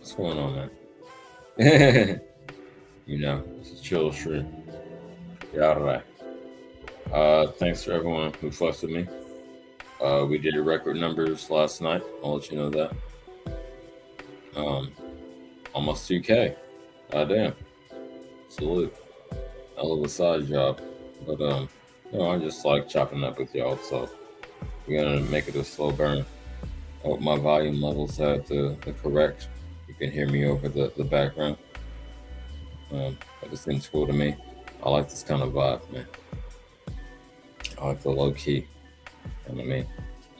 What's going on, man? It's a chill stream. Yeah, all right. Thanks for everyone who fussed with me. We did record numbers last night. I'll let you know that. Almost 2K. Damn. Salute. Hell of a side job. But I just like chopping up with y'all, so we're gonna make it a slow burn. I hope my volume levels have the correct. You can hear me over the background. But this seems cool to me. I like this kind of vibe, man. I like the low key. You know what I mean?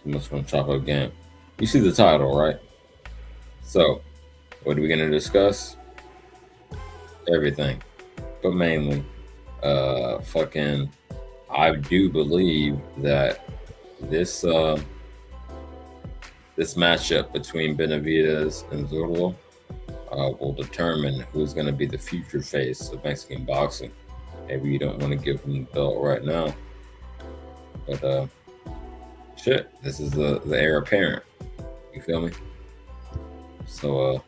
Too much gonna chop up game. You see the title, right? So, what are we gonna discuss? Everything, but mainly, fucking. I do believe that this this matchup between Benevidez and Zurdo will determine who's going to be the future face of Mexican boxing. Maybe you don't want to give him the belt right now, but shit, this is the heir apparent. You feel me? So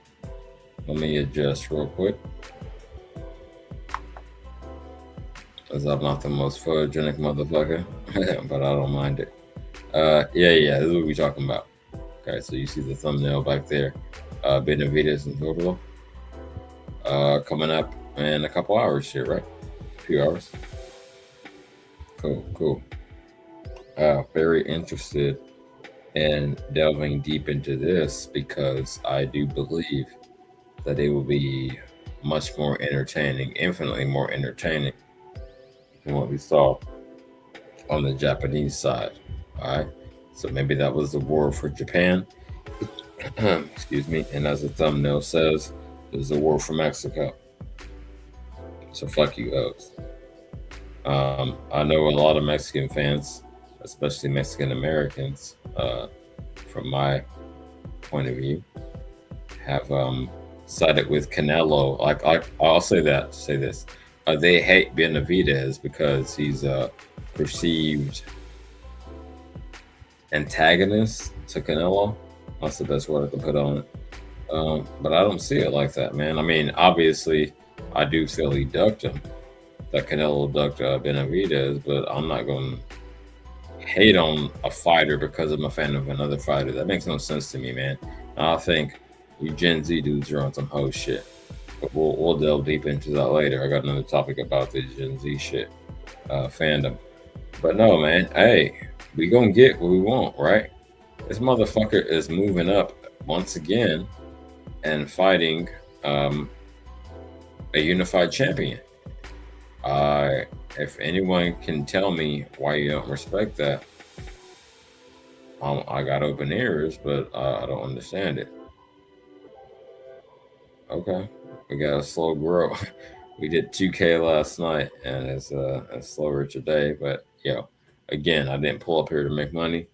let me adjust real quick, as I'm not the most photogenic motherfucker, but I don't mind it. Yeah, this is what we're talking about. Okay, so you see the thumbnail back there. Benevidez and Zurdo. Coming up in a couple hours here, right? A few hours. Cool. Very interested in delving deep into this because I do believe that it will be much more entertaining, infinitely more entertaining than what we saw on the Japanese side. All right. So maybe that was the war for Japan. Excuse me. And as the thumbnail says, it was a war for Mexico. So fuck you, hoes. I know a lot of Mexican fans, especially Mexican Americans, from my point of view, have sided with Canelo. I'll say this. They hate Benavidez because he's a perceived antagonist to Canelo. That's the best word I can put on it. But I don't see it like that, man. I mean, obviously, I do feel he ducked him. That Canelo ducked Benavidez, but I'm not going to hate on a fighter because I'm a fan of another fighter. That makes no sense to me, man. I think you Gen Z dudes are on some hoe shit. But we'll delve deep into that later. I got another topic about this Gen Z shit fandom. But no, man. Hey, we gonna get what we want, right? This motherfucker is moving up once again and fighting a unified champion. If anyone can tell me why you don't respect that, I got open ears, but I don't understand it. Okay, we got a slow grow. We did 2K last night, and it's slower today. But again, I didn't pull up here to make money.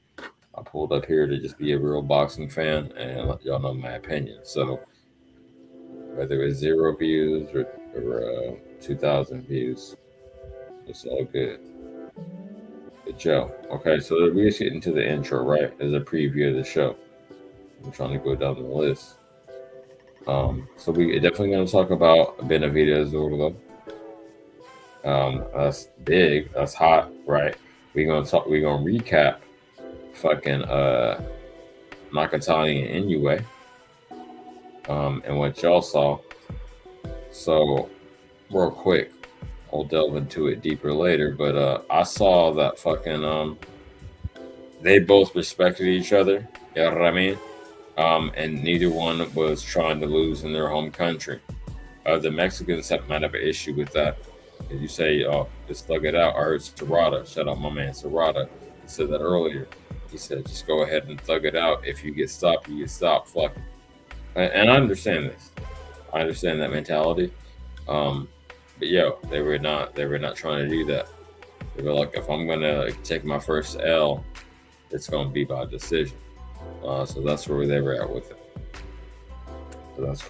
I pulled up here to just be a real boxing fan and let y'all know my opinion. So whether it's 0 views or 2,000 views, it's all good. But okay, so we're just getting to the intro, right? As a preview of the show. I'm trying to go down the list. So we definitely going to talk about Benevidez Zurdo. That's big. That's hot, right? We're gonna recap fucking Nakatani and Inoue, and what y'all saw. So real quick, I'll delve into it deeper later. But I saw that fucking they both respected each other. You know what I mean? And neither one was trying to lose in their home country. The Mexicans might have an issue with that. If you say, just thug it out, I heard Serrata. Shout out my man Serrata. He said that earlier. He said, just go ahead and thug it out. If you get stopped, you get stopped. Fuck it. And I understand this. I understand that mentality. But they were not trying to do that. They were like, if I'm gonna take my first L, it's gonna be by decision. So that's where they were at with it. So that's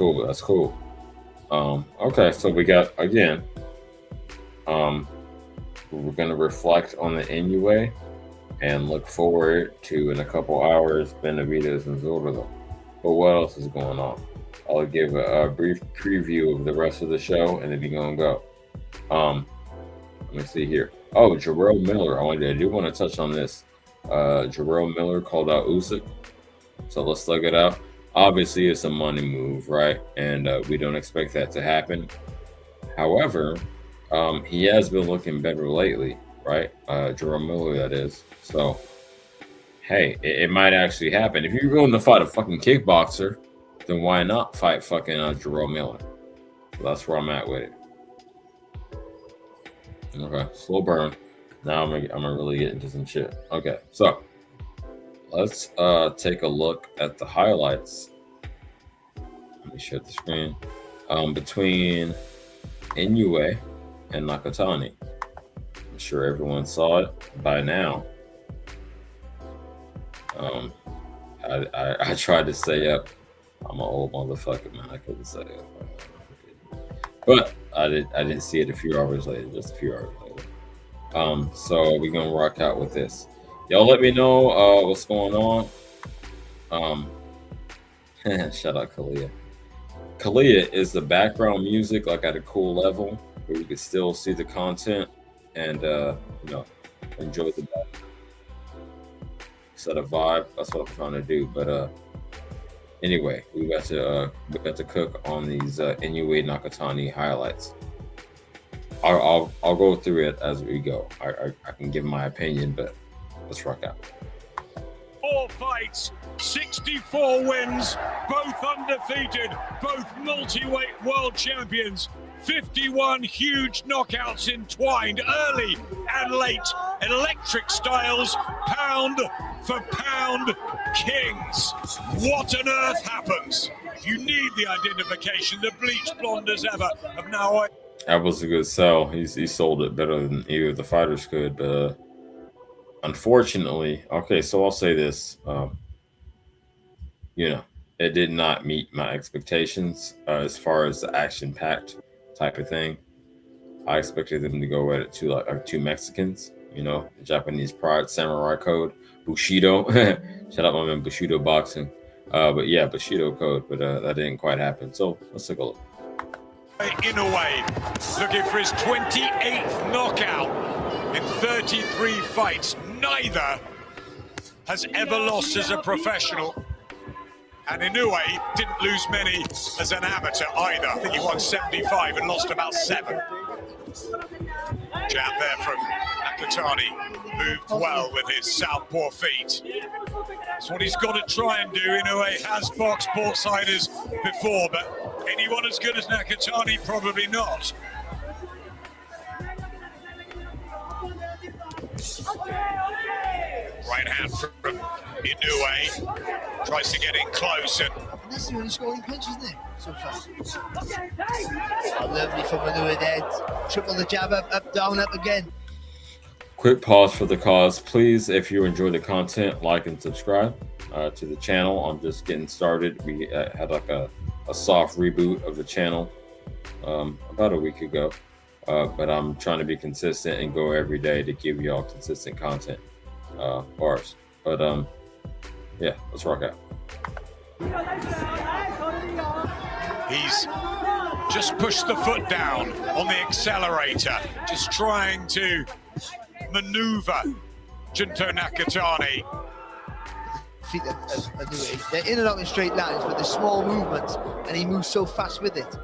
cool. Okay, so we got again. We're gonna reflect on the Inoue and look forward to in a couple hours Benevidez and Zurdo. But what else is going on? I'll give a brief preview of the rest of the show, and then we're gonna go. Let me see here. Oh, Jerome Miller. I do want to touch on this. Jerome Miller called out Usyk, so let's look it up. Obviously, it's a money move, right? And we don't expect that to happen. However, he has been looking better lately, right? Jerome Miller, that is. So, hey, it might actually happen. If you're willing to fight a fucking kickboxer, then why not fight fucking Jerome Miller? So that's where I'm at with it. Okay, slow burn. Now I'm gonna really get into some shit. Okay, so let's take a look at the highlights. Let me share the screen. Between Inoue and Nakatani. I'm sure everyone saw it by now. I tried to say up. I'm an old motherfucker, man. I couldn't say it. But I didn't see it a few hours later, just a few hours later. So we're gonna rock out with this. Y'all let me know what's going on. Shout out Kalia. Kalia is the background music, like at a cool level where you can still see the content and enjoy the background. Set a vibe. That's what I'm trying to do. But anyway, we got to cook on these Inoue Nakatani highlights. I'll go through it as we go. I can give my opinion, but let's rock out. 4 fights, 64 wins, both undefeated, both multi-weight world champions. 51 huge knockouts entwined, early and late, electric styles, pound for pound kings. What on earth happens? You need the identification, the bleached blonde as ever of now. That was a good sell. He sold it better than either of the fighters could, but unfortunately, okay, so I'll say this, it did not meet my expectations as far as the action-packed type of thing. I expected them to go at it two Mexicans, the Japanese pride, samurai code, Bushido. Shout out my man Bushido boxing. But yeah, Bushido code, but that didn't quite happen. So let's take a look. Inoue looking for his 28th knockout in 33 fights. Neither has ever lost as a professional. And Inoue didn't lose many as an amateur either. I think he won 75 and lost about 7. Jab there from Nakatani. Moved well with his southpaw feet. That's what he's got to try and do. Inoue has boxed Portsiders before, but anyone as good as Nakatani, probably not. Right hand from Inoue. Tries to get in close. And that's the only scoring punch, isn't it, so far? Oh, lovely from Inoue there. Triple the jab, up, down, up again. Quick pause for the cause. Please, if you enjoy the content, like and subscribe to the channel. I'm just getting started. We had like a soft reboot of the channel about a week ago. But I'm trying to be consistent and go every day to give y'all consistent content bars. But yeah, let's rock out. He's just pushed the foot down on the accelerator, just trying to maneuver Junto Nakatani. Feet of Inoue. They're in and out in straight lines, but they're small movements, and he moves so fast with it.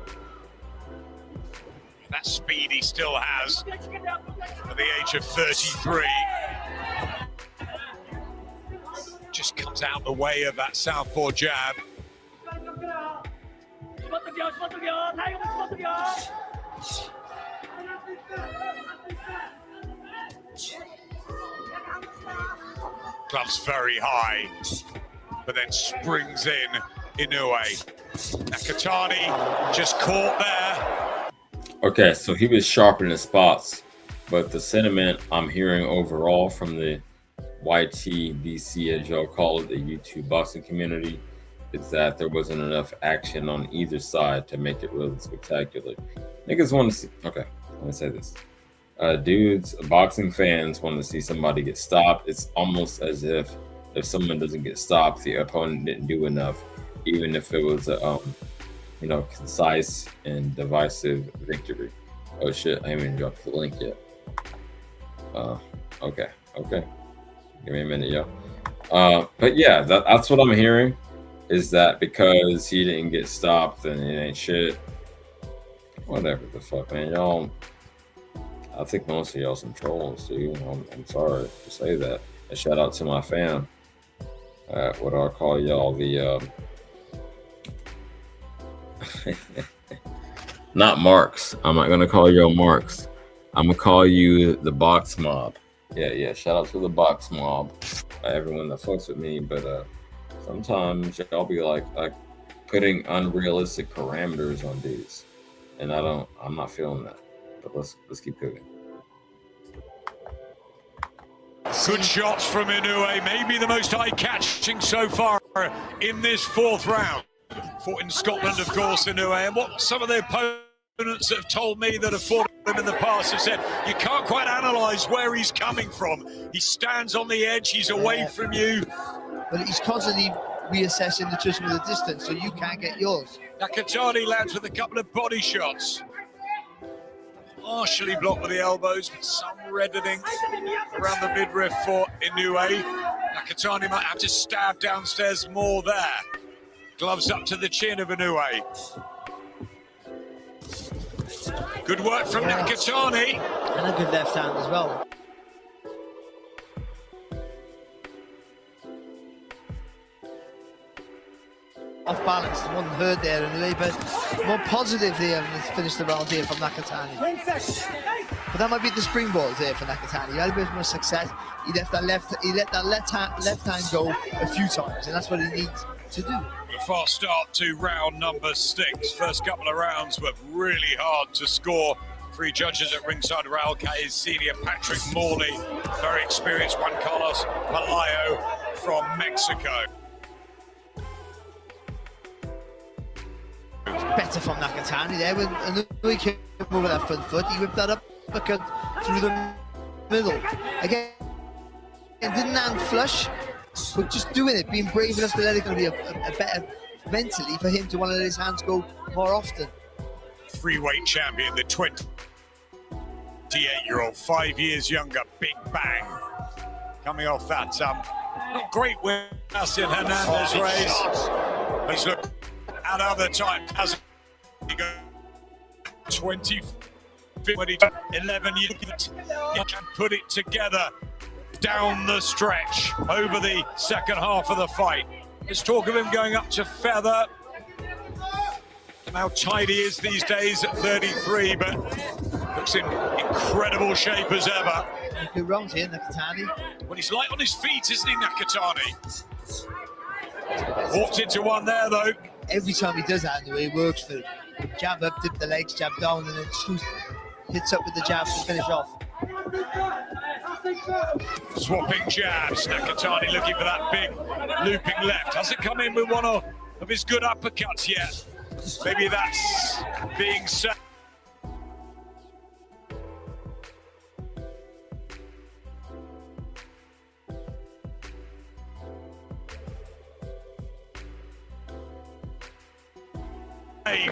That speed he still has at the age of 33. Just comes out the way of that southpaw jab. Gloves very high, but then springs in Inoue. Nakatani just caught there. Okay, so he was sharp in his spots, but the sentiment I'm hearing overall from the YTBC, as y'all call it, the YouTube boxing community, is that there wasn't enough action on either side to make it really spectacular. Niggas want to see, okay, let me say this. Dudes, boxing fans want to see somebody get stopped. It's almost as if someone doesn't get stopped, the opponent didn't do enough, even if it was concise and divisive victory. Oh shit, I haven't even dropped the link yet. Okay. Give me a minute, yo. But yeah, that's what I'm hearing, is that because he didn't get stopped, then it ain't shit. Whatever the fuck, man. Y'all, I think most of y'all some trolls, dude. I'm sorry to say that. A shout out to my fam. What do I call y'all? The not marks. I'm not gonna call y'all marks. I'm gonna call you the box mob. Yeah. Shout out to the box mob. Everyone that fucks with me, but sometimes y'all be like putting unrealistic parameters on dudes, and I'm not feeling that. But let's keep cooking. Good shots from Inoue, maybe the most eye-catching so far in this fourth round. Fought in Scotland, of course, Inoue, and what some of the opponents have told me that have fought him in the past have said, you can't quite analyse where he's coming from. He stands on the edge, he's away from you. But he's constantly reassessing the judgment of the distance, so you can't get yours. Nakatani lands with a couple of body shots. Partially blocked with the elbows, but some reddening around the midriff for Inoue. Nakatani might have to stab downstairs more there. Gloves up to the chin of Inoue. Good work from Nakatani. And a good left hand as well. Off balance, the one hurt there anyway, but more positive there and finished the round here from Nakatani. But that might be the springboard there for Nakatani. He had a bit more success. He let that left hand go a few times, and that's what he needs to do. A fast start to round number 6. First couple of rounds were really hard to score. 3 judges at ringside: Raul Kayes, senior Patrick Morley, very experienced Juan Carlos Palayo from Mexico. Better from Nakatani there. When Inoue came over that front foot, he whipped that uppercut through the middle. Again, it didn't land flush, but just doing it, being brave enough to let it go, be a better mentally for him to want to let his hands go more often. Freeweight champion, the 28-year-old, 5 years younger, Big Bang. Coming off that not great win, Sebastian Hernandez race. Let's look at other times as he goes 20, 11 years, he can put it together down the stretch over the second half of the fight. There's talk of him going up to feather, and how tight he is these days at 33, but looks in incredible shape as ever. Good rounds here, Nakatani. Well, he's light on his feet, isn't he, Nakatani? Walked into one there, though. Every time he does that, Inoue works for him. Jab up, dip the legs, jab down, and then hits up with the jabs to finish off. Swapping jabs, Nakatani looking for that big looping left. Hasn't come in with one of his good uppercuts yet. Maybe that's being said.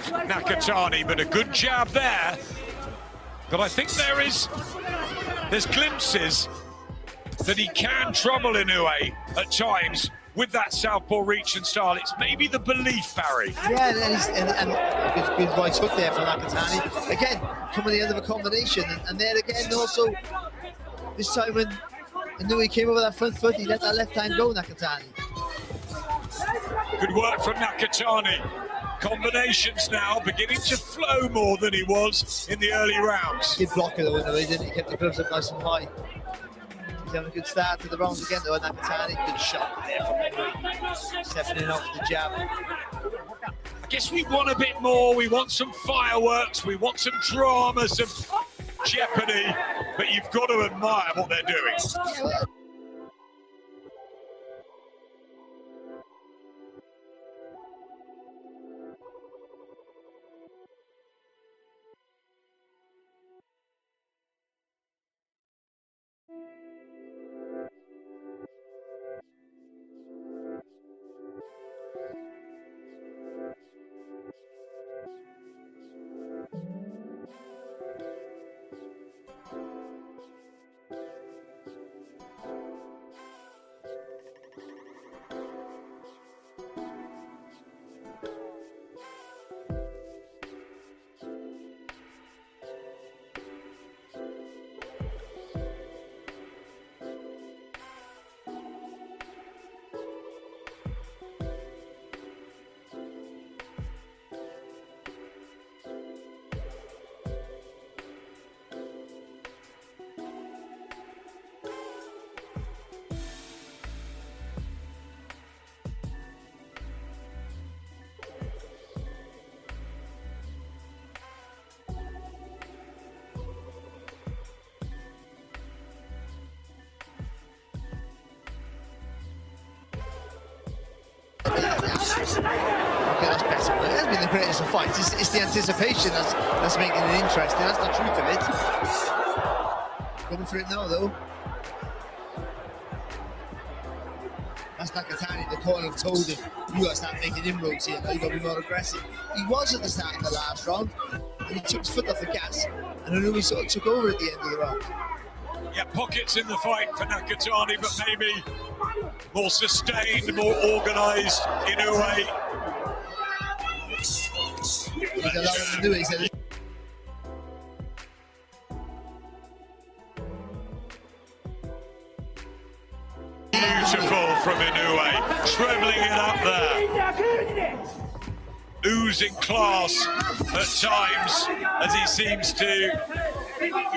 Nakatani, but a good jab there. But I think there's glimpses that he can trouble Inoue at times with that southpaw reach and style. It's maybe the belief, Barry. Yeah, and good right hook there for Nakatani. Again, coming the end of a combination, and there again also, this time when Inoue came over that front foot, he let that left hand go, Nakatani. Good work from Nakatani. Combinations now beginning to flow more than he was in the early rounds. Good blocker though, Inoue, didn't he? Kept the gloves up nice and high. He's having a good start to the rounds again though, Nakatani. Good shot there from Inoue. Stepping in off the jab. I guess we want a bit more. We want some fireworks. We want some drama, some jeopardy. But you've got to admire what they're doing. Yeah, well, the greatest of fights. It's the anticipation that's making it interesting. That's the truth of it. Going for it now, though. That's Nakatani. The corner have told him, you got to start making inroads here now. You got to be more aggressive. He was at the start of the last round, and he took his foot off the gas, and I knew he sort of took over at the end of the round. Yeah, pockets in the fight for Nakatani, but maybe more sustained, more organised Inoue. He's allowed him to do it. He said, beautiful from Inoue, trebling it up there. Oozing class at times, as he seems to.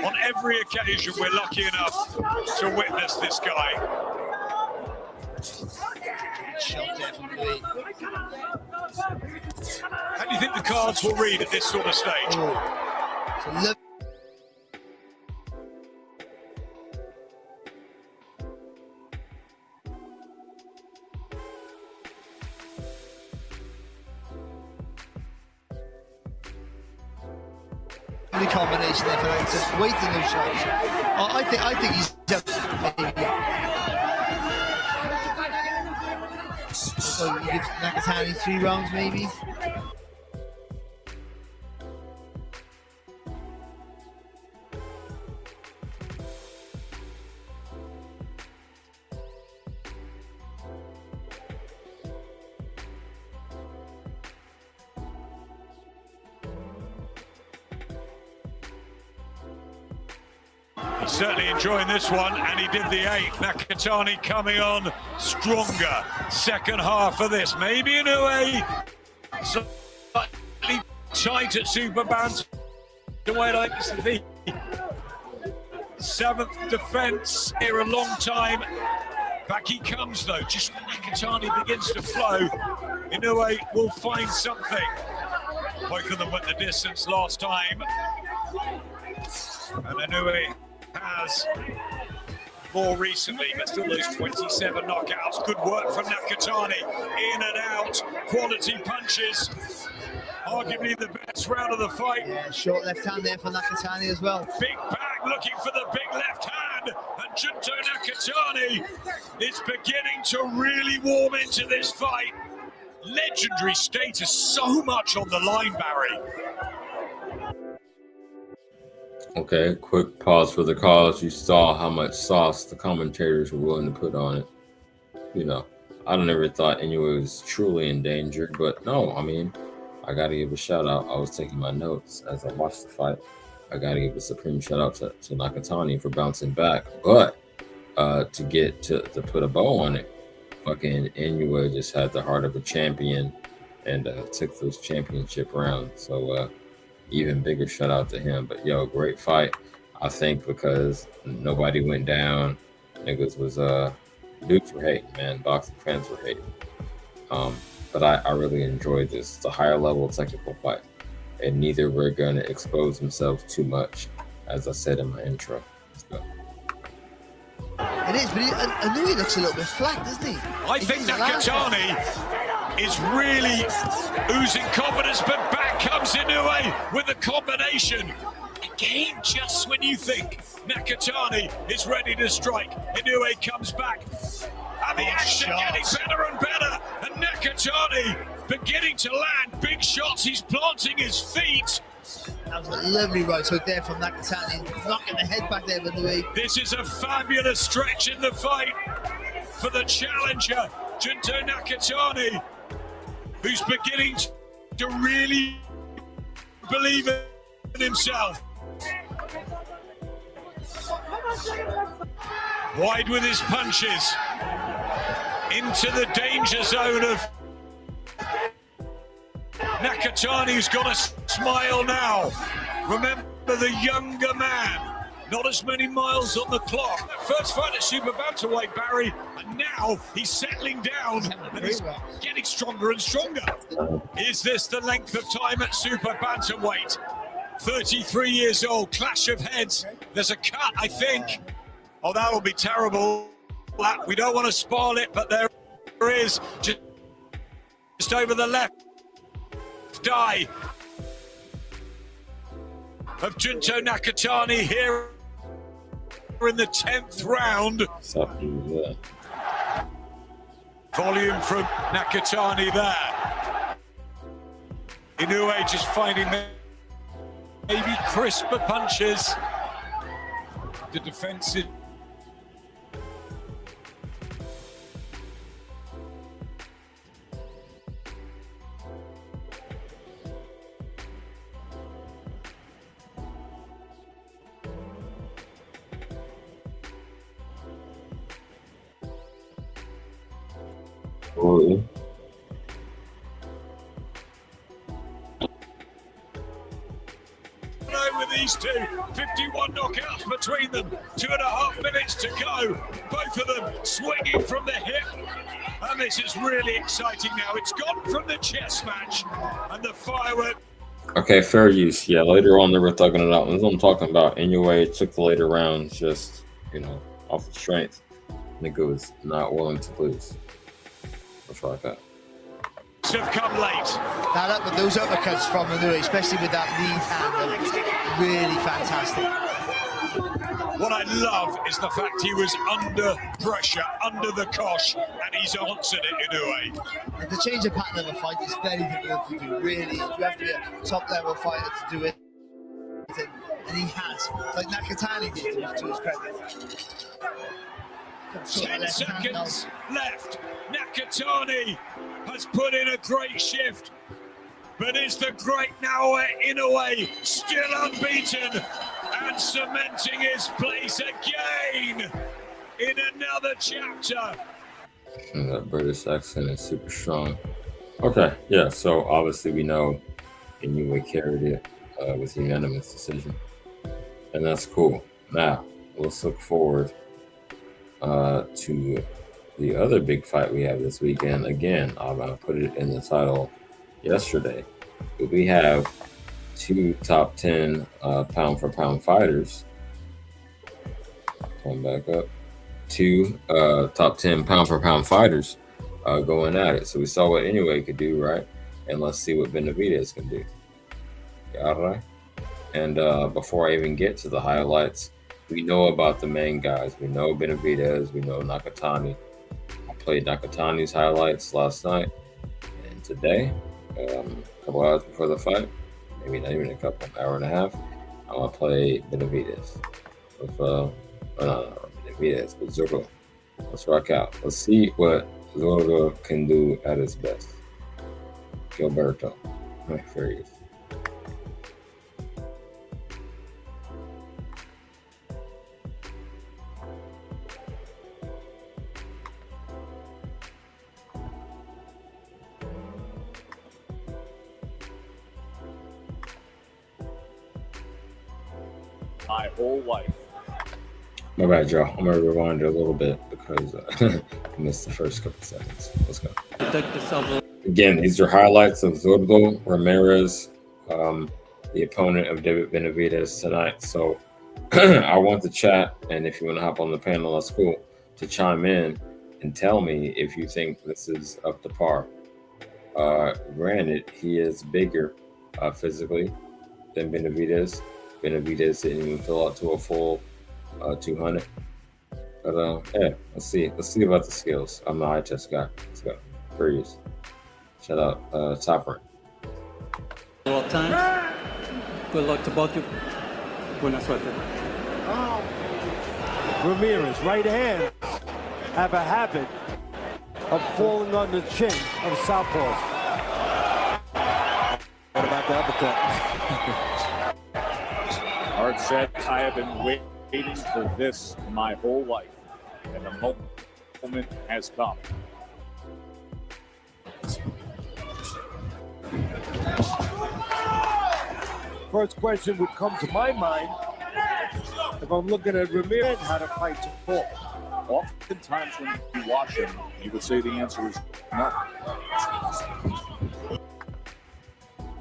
On every occasion, we're lucky enough to witness this guy. shot there from Louis. How do you think the cards will read at this sort of stage? Oh. So combination there for that, just waiting those shots. I think he's maybe. So you give Nakatani 3 rounds maybe. He's certainly enjoying this one, and he did the 8. Nakatani coming on stronger. Second half of this. Maybe Inoue slightly tight at super bantamweight. I think it's the 7th defense here a long time. Back he comes though. Just when Nakatani begins to flow, Inoue will find something. Both of them went the distance last time. And Inoue has more recently, but still those 27 knockouts. Good work from Nakatani, in and out, quality punches. Arguably the best round of the fight. Yeah, short left hand there for Nakatani as well. Big bag looking for the big left hand, and Zurdo Nakatani is beginning to really warm into this fight. Legendary status, so much on the line, Barry. Okay, quick pause for the cause. You saw how much sauce the commentators were willing to put on it. You know, I never thought Inoue was truly endangered, but no, I mean, I got to give a shout out. I was taking my notes as I watched the fight. I got to give a supreme shout out to Nakatani for bouncing back. But to get to put a bow on it, fucking Inoue just had the heart of a champion and took those championship rounds. So, even bigger shout out to him. But yo, great fight. I think because nobody went down, niggas was dudes were hating, man. Boxing fans were hating. But I really enjoyed this. It's a higher level technical fight, and neither were gonna expose themselves too much, as I said in my intro. Let's go. It is, but I knew he looks a little bit flat, doesn't he? I think Nakatani is really oozing confidence, but back comes Inoue with a combination. Again, just when you think Nakatani is ready to strike, Inoue comes back. And the action getting better and better. And Nakatani beginning to land big shots. He's planting his feet. That was a lovely right hook there from Nakatani, knocking the head back there with Inoue. This is a fabulous stretch in the fight for the challenger, Zurdo Nakatani, who's beginning to really believe in himself. Wide with his punches, into the danger zone of Nakatani, who's got a smile now. Remember the younger man, not as many miles on the clock. First fight at super bantamweight, Barry, and now he's settling down and he's getting stronger and stronger. Is this the length of time at super bantamweight? 33 years old, clash of heads. There's a cut, I think. Oh, that'll be terrible. We don't want to spoil it, but there is just over the left left eye of Junto Nakatani here in the 10th round. Something there. Volume from Nakatani there. Inoue just finding maybe crisper punches. The defensive. Really? With these two, 51 knockouts between them, 2.5 minutes to go. Both of them swinging from the hip. And this is really exciting now. It's gone from the chess match and the firework. Okay, fair use. Yeah, later on they were thugging it out. That's what I'm talking about. Inoue took the later rounds just, off of strength. Nigga was not willing to lose. That's like that. Have come late. That with those uppercuts from Inoue, especially with that lead hand, really fantastic. What I love is the fact he was under pressure, under the cosh, and he's answered it, Inoue. And to change the pattern of a fight is very difficult to do, really. You have to be a top-level fighter to do it. And he has, like Nakatani did, to his credit. 10 seconds left. Nakatani has put in a great shift. But is the great Naoya Inoue still unbeaten and cementing his place again in another chapter? And that British accent is super strong. Okay, yeah, so obviously we know Inoue carried it with unanimous decision. And that's cool. Now, let's look forward to the other big fight we have this weekend. Again, I'm going to put it in the title yesterday. But we have two top 10 pound for pound fighters. Come back up. Two top 10 pound for pound fighters going at it. So we saw what Inoue could do, right? And let's see what Benavidez can do. All right. And before I even get to the highlights, we know about the main guys. We know Benevidez. We know Nakatani. I played Nakatani's highlights last night. And today, a couple hours before the fight, maybe not even a couple, hour and a half, I'm going to play Benevidez. With, Benevidez, with Zurdo. Let's rock out. Let's see what Zurdo can do at his best. Gilberto. Very good. My whole life. My bad, y'all. I'm going to rewind it a little bit because I missed the first couple seconds. Let's go. Again, these are highlights of Zurdo Ramirez, the opponent of David Benavidez tonight. So I want the chat, and if you want to hop on the panel, that's cool, to chime in and tell me if you think this is up to par. Granted, he is bigger physically than Benavidez. Benavidez didn't even fill out to a full 200. But yeah, let's see about the skills. I'm the eye test guy. Let's go. Curious. Shout out Top Rank. Well, time. Good luck to both of you. Buena suerte. Ramirez, right hand, have a habit of falling on the chin of southpaws. What about the uppercut? Hart said, I have been waiting for this my whole life, and the moment has come. First question would come to my mind if I'm looking at Ramirez, how to fight to fall. Oftentimes when you watch him, you would say the answer is no.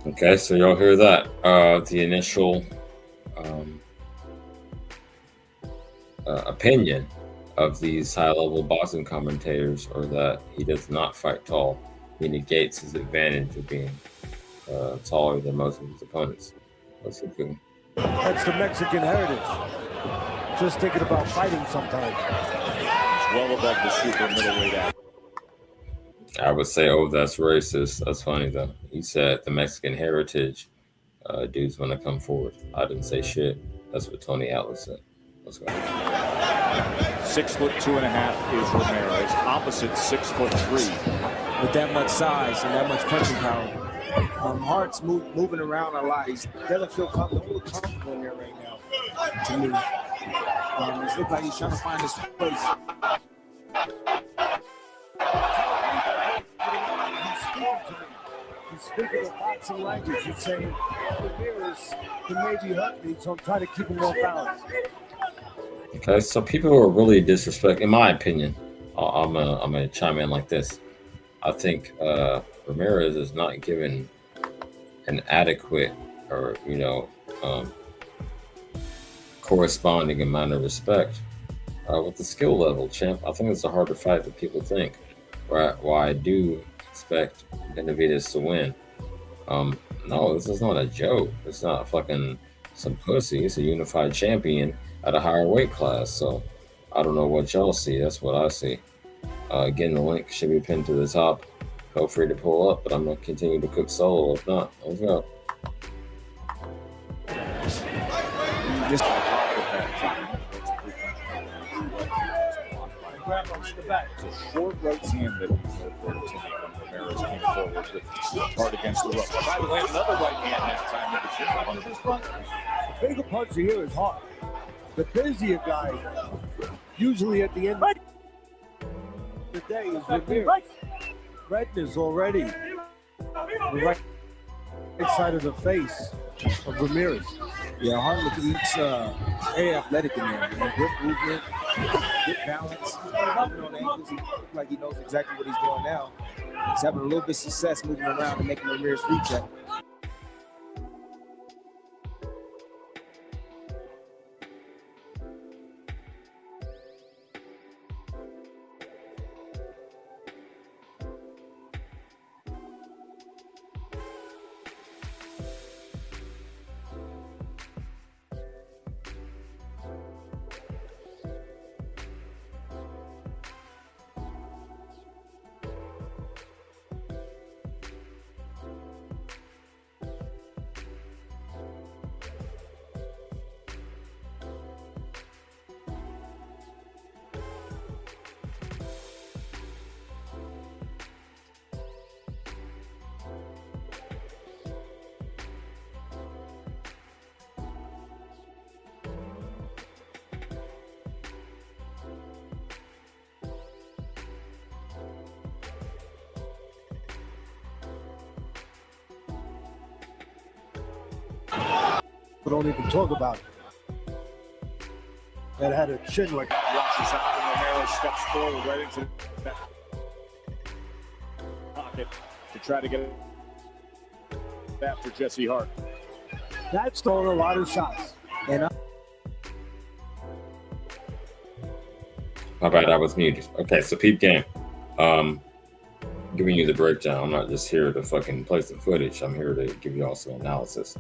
Okay, so y'all hear that. The initial opinion of these high-level boxing commentators are that he does not fight tall. He negates his advantage of being taller than most of his opponents. What's it feeling? That's the Mexican heritage. Just thinking about fighting sometimes. He's well above the super middleweight average. I would say, oh, that's racist. That's funny though. He said the Mexican heritage dudes want to come forward. I didn't say shit. That's what Tony Atlas said. Let's go. 6'2.5" is Ramirez. Opposite 6'3". With that much size and that much punching power, Hart's moving around a lot. He doesn't feel comfortable in there right now. To me, it looks like he's trying to find his place. He's speaking of boxing language. He's saying, Ramirez can maybe hurt me, so I'm trying to keep him off balance. Okay, so people are really disrespecting, in my opinion. I'm gonna chime in like this. I think Ramirez is not given an adequate or corresponding amount of respect with the skill level, champ. I think it's a harder fight than people think. While I do expect Benevidez to win, no, this is not a joke. It's not fucking some pussy. It's a unified champion at a higher weight class. So I don't know what y'all see. That's what I see. Again, the link should be pinned to the top. Feel free to pull up, but I'm gonna continue to cook solo. If not, let's go. It's a short right hand that Ramirez came forward with hard against the rope. By the way, another right hand that time. The bigger puncher here is Hart. The busier guy, usually at the end of the day, is Ramirez. Redness already. The right side of the face of Ramirez. Yeah, Hart looks very athletic in there. Man. Good movement, good balance. On angles. He looks like he knows exactly what he's doing now. He's having a little bit of success moving around and making Ramirez reach that. Don't even talk about it. That had a chin like. Watches out and Ramirez steps forward right into that pocket to try to get it after Jesse Hart. That's throwing a lot of shots. And My bad, I was muted. Okay, so peep game. Giving you the breakdown. I'm not just here to fucking play some footage. I'm here to give you all some analysis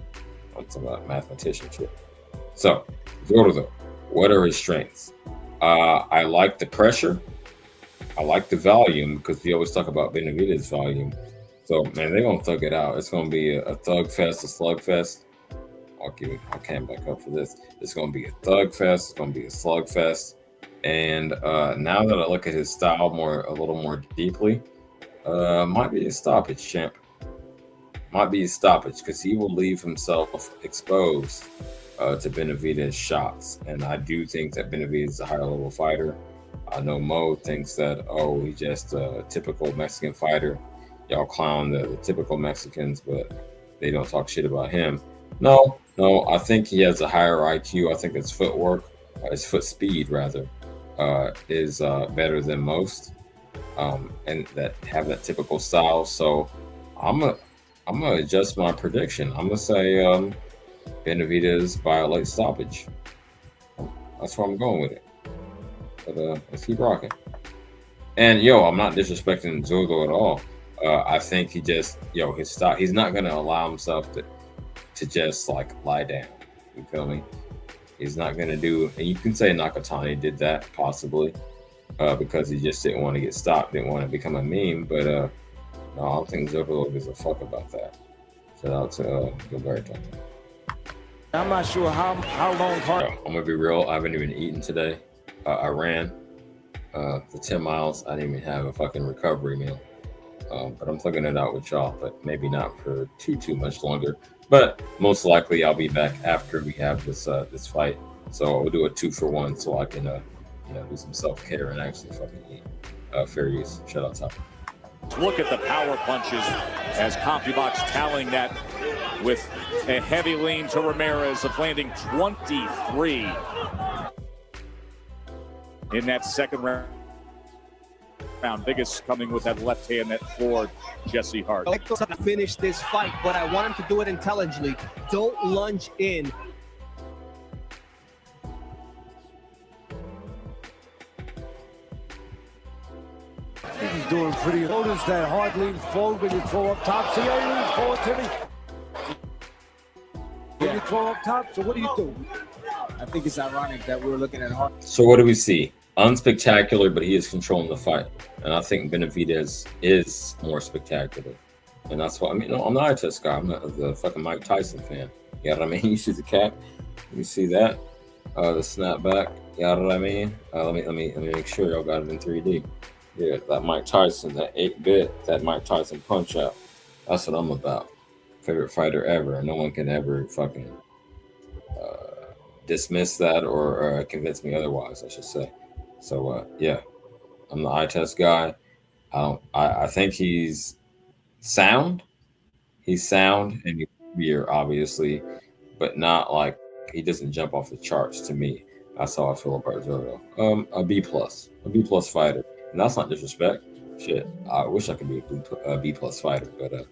on some mathematician shit. So, Zurdo, what are his strengths? I like the pressure. I like the volume because we always talk about Benevidez volume. So, man, they're gonna thug it out. It's gonna be a thug fest, a slug fest. I can't back up for this. It's gonna be a thug fest. It's gonna be a slug fest. And now that I look at his style a little more deeply, might be a stoppage, champ. Might be a stoppage because he will leave himself exposed to Benevidez shots. And I do think that Benevidez is a higher level fighter. I know Mo thinks that, oh, he's just a typical Mexican fighter. Y'all clown the typical Mexicans, but they don't talk shit about him. No, I think he has a higher IQ. I think his footwork, his foot speed rather, is better than most. And that have that typical style. So I'm gonna adjust my prediction. I'm gonna say Benevidez by a late stoppage. That's where I'm going with it. But let's keep rocking. And yo, I'm not disrespecting Zurdo at all. I think he just, his stop. He's not gonna allow himself to just like lie down. You feel me? He's not gonna do, and you can say Nakatani did that possibly, because he just didn't want to get stopped, didn't want to become a meme. But no, I don't think Zurdo gives a fuck about that. Shout out to Gilberto. I'm not sure how long hard. I'm gonna be real. I haven't even eaten today. I ran the 10 miles. I didn't even have a fucking recovery meal. But I'm plugging it out with y'all, but maybe not for too much longer. But most likely I'll be back after we have this fight. So we'll do a 2-for-1 so I can do some self-care and actually fucking eat. Fair use. Shout out top. Look at the power punches as CompuBox tallying that with a heavy lean to Ramirez of landing 23 in that second round. Biggest coming with that left hand that floored Jesse Hart. I like to finish this fight, but I want him to do it intelligently. Don't lunge in. He's doing pretty. Notice that hard lean forward when you throw up top. See how you lean forward, Timmy? When you throw up top, so what do you do? I think it's ironic that we're looking at hard. So what do we see? Unspectacular, but he is controlling the fight. And I think Benevidez is more spectacular. And that's why, I'm the eye test guy. I'm not the fucking Mike Tyson fan. You know what I mean? You see the cap? You see that? The snapback. You know what I mean? Let me make sure y'all got it in 3D. Yeah, that Mike Tyson, that 8-bit, that Mike Tyson punch out. That's what I'm about. Favorite fighter ever. No one can ever fucking dismiss that or convince me otherwise, I should say. So yeah, I'm the eye test guy. I think he's sound. He's sound and he's weird, obviously, but not like he doesn't jump off the charts to me. That's how I feel about Zurdo. A B plus fighter. And that's not disrespect. Shit, I wish I could be a B plus fighter, but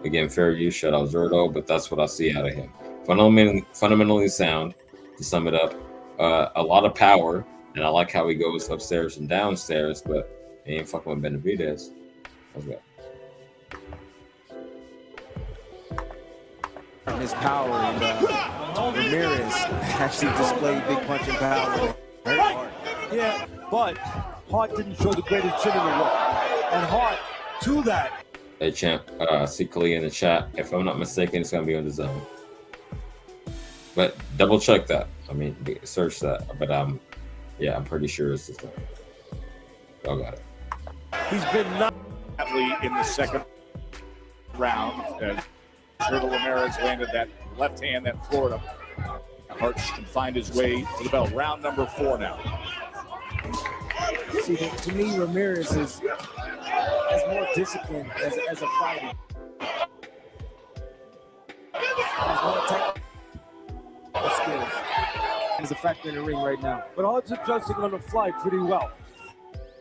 again, fair use. Shout out Zurdo, but that's what I see out of him. Fundamentally sound. To sum it up, a lot of power, and I like how he goes upstairs and downstairs, but he ain't fucking with Benavidez. Let's go. His power, and Ramirez actually displayed big punching power. Yeah, but Hart didn't show the greatest chin in the world. And Hart, to that. Hey, champ, I see Kali in the chat. If I'm not mistaken, it's going to be on the zone. But double check that. I mean, search that. But yeah, I'm pretty sure it's the zone. Y'all got it. He's been not in the second round. Zurdo Ramirez landed that left hand that floored him. Hart can find his way to the belt. Round number 4 now. See, to me, Ramirez is more disciplined as a fighter. Has more technical skills. He's a factor in the ring right now. But Hart's adjusting on the fly pretty well.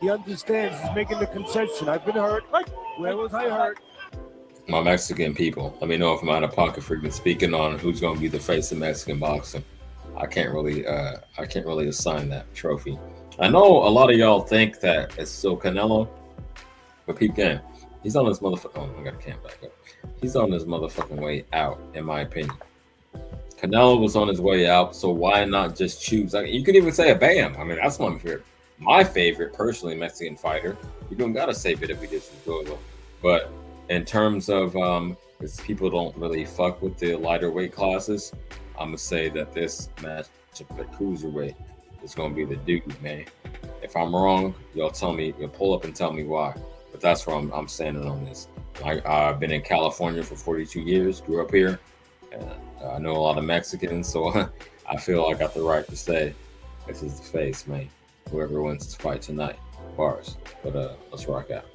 He understands. He's making the concession. I've been hurt. Where was I hurt? My Mexican people, let me know if I'm out of pocket for even speaking on who's going to be the face of Mexican boxing. I can't really assign that trophy. I know a lot of y'all think that it's still Canelo, but peep game. He's on his motherfucking. Oh, I got a cam back up. He's on his motherfucking way out, in my opinion. Canelo was on his way out, so why not just choose? You could even say a Bam. I mean, that's my favorite personally Mexican fighter. You don't gotta say Benavidez Zurdo, but in terms of because people don't really fuck with the lighter weight classes, I'm gonna say that this match at cruiserweight is gonna be the dude, man. If I'm wrong, y'all tell me. You'll pull up and tell me why. But that's where I'm standing on this. I've been in California for 42 years. Grew up here, and I know a lot of Mexicans, so I feel I got the right to say this is the face, man. Whoever wins this fight tonight, bars. But let's rock out.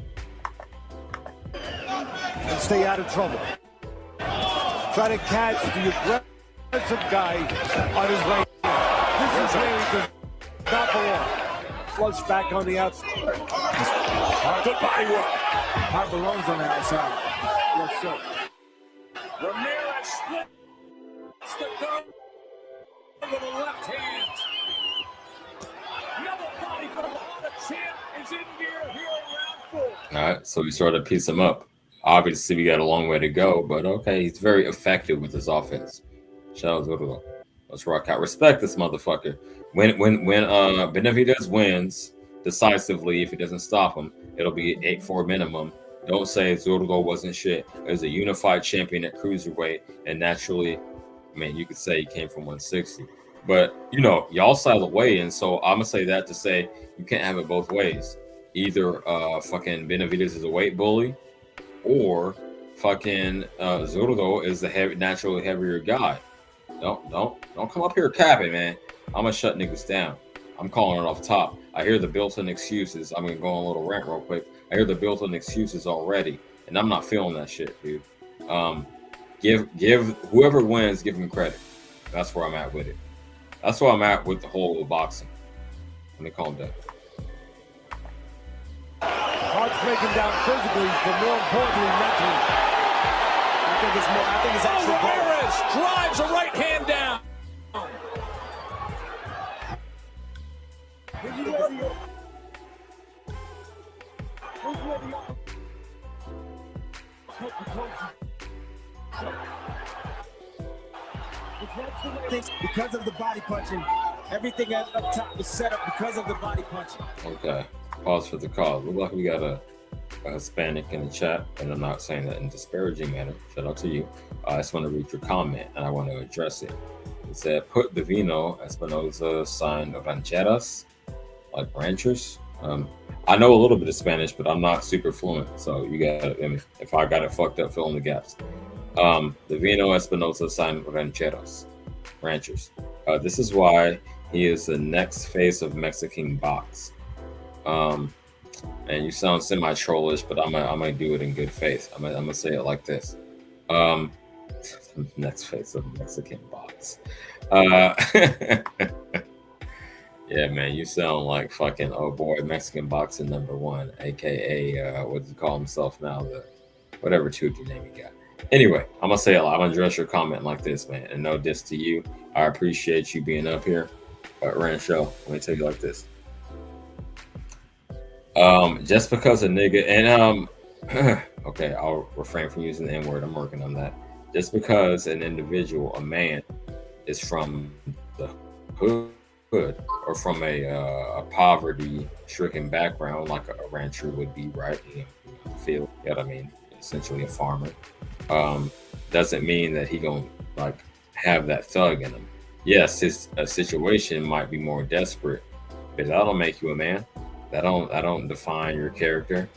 And stay out of trouble. Try to catch the aggressive guy on his way. This is where he does not belong. Flush back on the outside. Good body work. Hart belongs on the outside. Yes, sir. Ramirez splits the guard with the left hand. Another body for the champ is in gear here in round 4. All right, so we sort of piece him up. Obviously, we got a long way to go, but okay, he's very effective with his offense. Shout out Zurdo. Let's rock out. Respect this motherfucker. When Benevidez wins decisively, if he doesn't stop him, it'll be 8-4 minimum. Don't say Zurdo wasn't shit. As a unified champion at cruiserweight, and naturally, I mean, you could say he came from 160. But, you know, y'all side away, and so I'm going to say that to say you can't have it both ways. Either fucking Benavidez is a weight bully, or fucking Zurdo is the naturally heavier guy. Don't come up here capping, man. I'm going to shut niggas down. I'm calling it off top. I hear the built-in excuses. I'm going to go on a little rant real quick. I hear the built-in excuses already, and I'm not feeling that shit, dude. Give whoever wins, give them credit. That's where I'm at with it. That's where I'm at with the whole boxing. Let me calm down. Hart's breaking down physically, but more importantly, mentally. I think it's actually Ramirez drives a right hand down. Because of the body punching, everything up top was set up because of the body punching. Okay, pause for the cause. Look like we got a Hispanic in the chat, and I'm not saying that in a disparaging manner. Shout out to you. I just want to read your comment, and I want to address it. It said, put Divino Espinosa sign of rancheras, like ranchers. I know a little bit of Spanish, but I'm not super fluent, so you got it. I mean, if I got it fucked up, fill in the gaps. Divino Espinosa sign of ranchers. This is why he is the next face of Mexican box. And you sound semi-trollish, but I'm gonna do it in good faith. I'm gonna say it like this. Next face of Mexican box. Yeah, man, you sound like fucking oh boy, Mexican boxing #1, aka what does he call himself now? The whatever Tuki name he got. Anyway, I'm gonna say a lot. I'm gonna address your comment like this, man, and no diss to you. I appreciate you being up here, Rancho. Let me tell you like this. Just because a nigga and okay, I'll refrain from using the N-word. I'm working on that. Just because an individual, a man, is from the hood or from a poverty-stricken background, like a rancher would be, right? You know, field, you know what I mean? Essentially a farmer. Doesn't mean that he gonna like have that thug in him. Yes, his situation might be more desperate, but that don't make you a man. That don't define your character.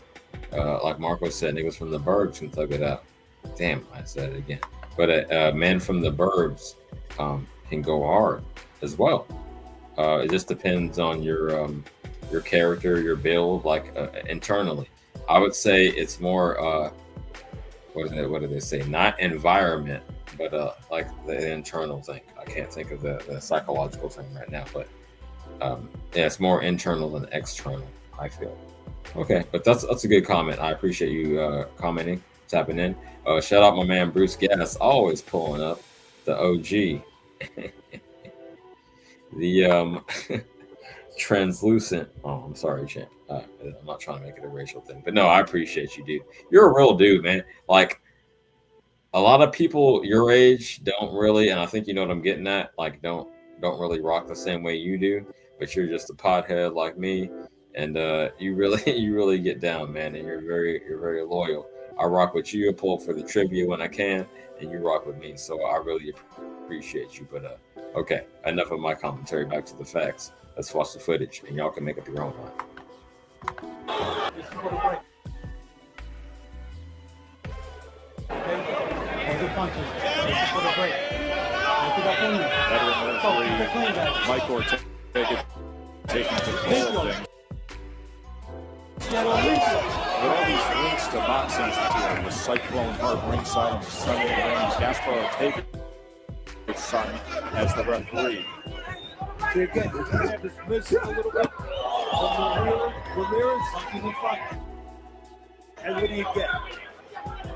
Like Marco said, niggas from the burbs can thug it out. Damn, I said it again. But men from the burbs can go hard as well. It just depends on your character, your build, like internally. I would say it's more what do they say? Not environment, but like the internal thing. I can't think of the psychological thing right now, but yeah, it's more internal than external, I feel. Okay, but that's a good comment. I appreciate you commenting, tapping in. Shout out my man Bruce Gass, always pulling up the OG. The translucent. Oh, I'm sorry, champ. I'm not trying to make it a racial thing, but no, I appreciate you, dude. You're a real dude, man. Like a lot of people your age don't really, and I think you know what I'm getting at. Like don't really rock the same way you do, but you're just a pothead like me, and you really get down, man. And you're very loyal. I rock with you. I pull for the trivia when I can, and you rock with me. So I really appreciate you. But okay, enough of my commentary. Back to the facts. Let's watch the footage, and y'all can make up your own mind. Mike Ortega taking control of things. With all these links to boxing, with Cyclone Hart ringside on the Sunday ring, Gaspar Ortega's son as the referee. So again, we're going to have this missing a little bit from Ramirez in the fight. And what do you get?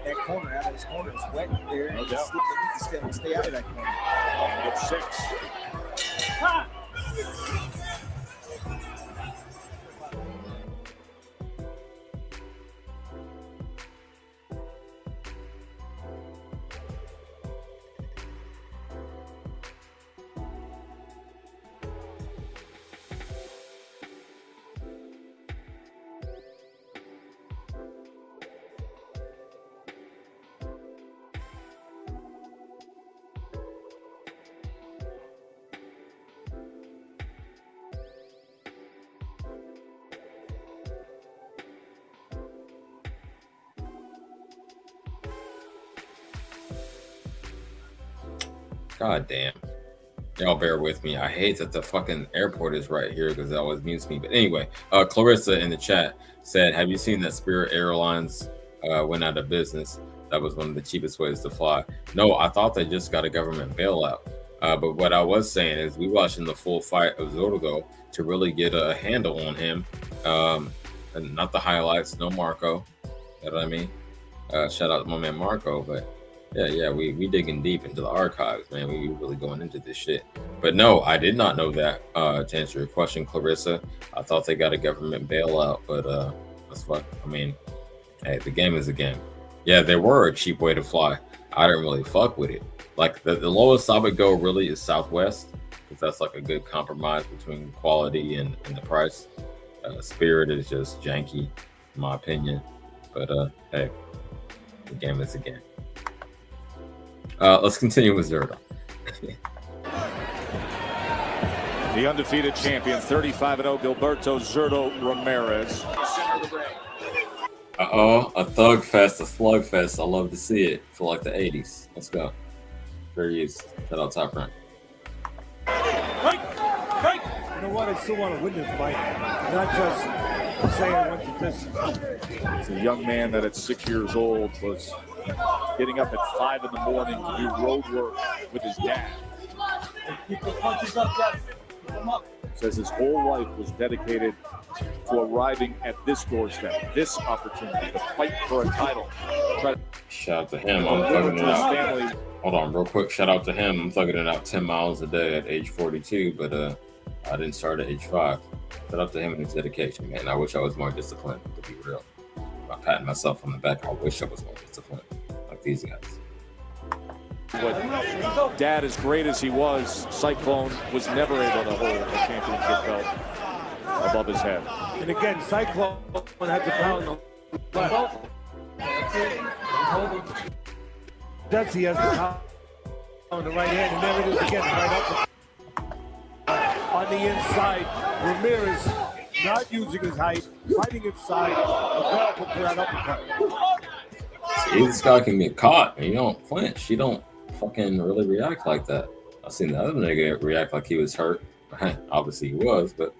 That corner, out of his corner is wet there. No doubt. Stay out of that corner. Get 6. Ha! God damn. Y'all bear with me. I hate that the fucking airport is right here because it always mutes me. But anyway, Clarissa in the chat said, have you seen that Spirit Airlines went out of business? That was one of the cheapest ways to fly. No, I thought they just got a government bailout. But what I was saying is we watching the full fight of Zurdo to really get a handle on him. And not the highlights, no Marco. You know what I mean? Shout out to my man Marco, but yeah, we digging deep into the archives, man. We really going into this shit. But no, I did not know that. To answer your question, Clarissa, I thought they got a government bailout, but that's what I mean. Hey, the game is a game. Yeah, they were a cheap way to fly. I didn't really fuck with it. Like the lowest I would go really is Southwest, because that's like a good compromise between quality and the price. Spirit is just janky, in my opinion. But hey, the game is a game. Let's continue with Zurdo. The undefeated champion, 35-0, Gilberto Zurdo Ramirez. A thug fest, a slug fest. I love to see it. Feel like the 80s. Let's go. Fair use. Shout out Top Rank. You know what? I still want to win this fight, not just say I went the distance. It's a young man that at 6 years old was getting up at 5 in the morning to do road work with his dad. Says his whole life was dedicated to arriving at this doorstep, this opportunity, to fight for a title. Shout out to him. I'm thugging it out. Hold on, real quick. Shout out to him. I'm thugging it out 10 miles a day at age 42, but I didn't start at age 5. Shout out to him and his dedication, man. I wish I was more disciplined, to be real. I'm patting myself on the back. I wish I was more disciplined, like these guys. But Dad, as great as he was, Cyclone was never able to hold a championship belt above his head. And again, Cyclone had to pound the left. Desi has the pound on the right hand, and there it is again, right up on the inside. Ramirez not using his height, fighting inside, available for that uppercut. See, this guy can get caught and you don't flinch. You don't fucking really react like that. I seen the other nigga react like he was hurt. Obviously he was, but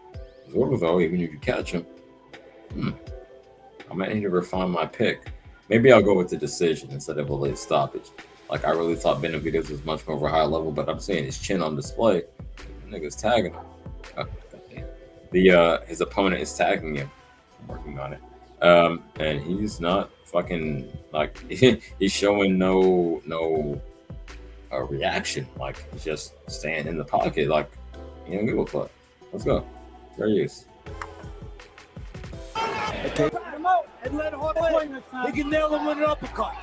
Zurdo though, even if you catch him, I might need to refine my pick. Maybe I'll go with the decision instead of a late stoppage. Like I really thought Benevidez was much more of a high level, but I'm seeing his chin on display. The nigga's tagging him. His opponent is tagging him. I'm working on it. And he's not fucking like he's showing no reaction. Like he's just staying in the pocket. Like he don't give a fuck. Let's go. There he is. Okay. Him out and let him play. He can nail him with an uppercut.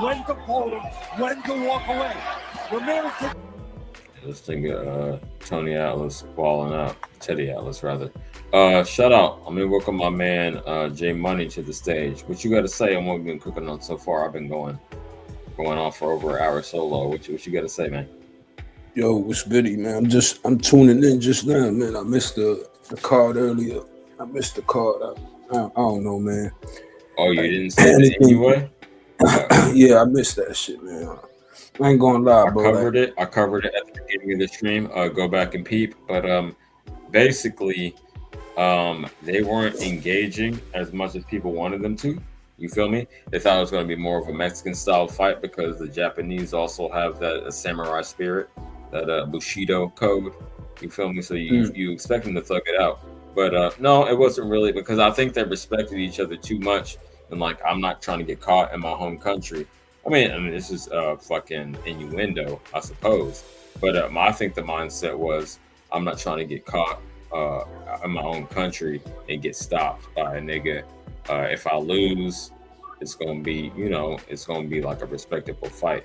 When to hold him, when to walk away. Ramirez. This thing, Tony Atlas balling out, Teddy Atlas rather. Shout out. I'm gonna welcome my man Jay Money to the stage. What you got to say on what we've been cooking on so far? I've been going on for over an hour solo. What you got to say, man? Yo, what's goody, man? I'm tuning in just now, man. I missed the card earlier. I missed the card. I don't know, man. Oh, you didn't see it anyway? Yeah, I missed that shit, man. I ain't gonna lie, bro. I covered it at the beginning of the stream. Go back and peep. But basically, they weren't engaging as much as people wanted them to. You feel me? They thought it was going to be more of a Mexican style fight because the Japanese also have that samurai spirit, that Bushido code. You feel me? So you expect them to thug it out. But no, it wasn't really, because I think they respected each other too much. And like, I'm not trying to get caught in my home country. I mean, this is fucking innuendo, I suppose. But I think the mindset was, I'm not trying to get caught in my own country and get stopped by a nigga. If I lose, it's gonna be, it's gonna be like a respectable fight.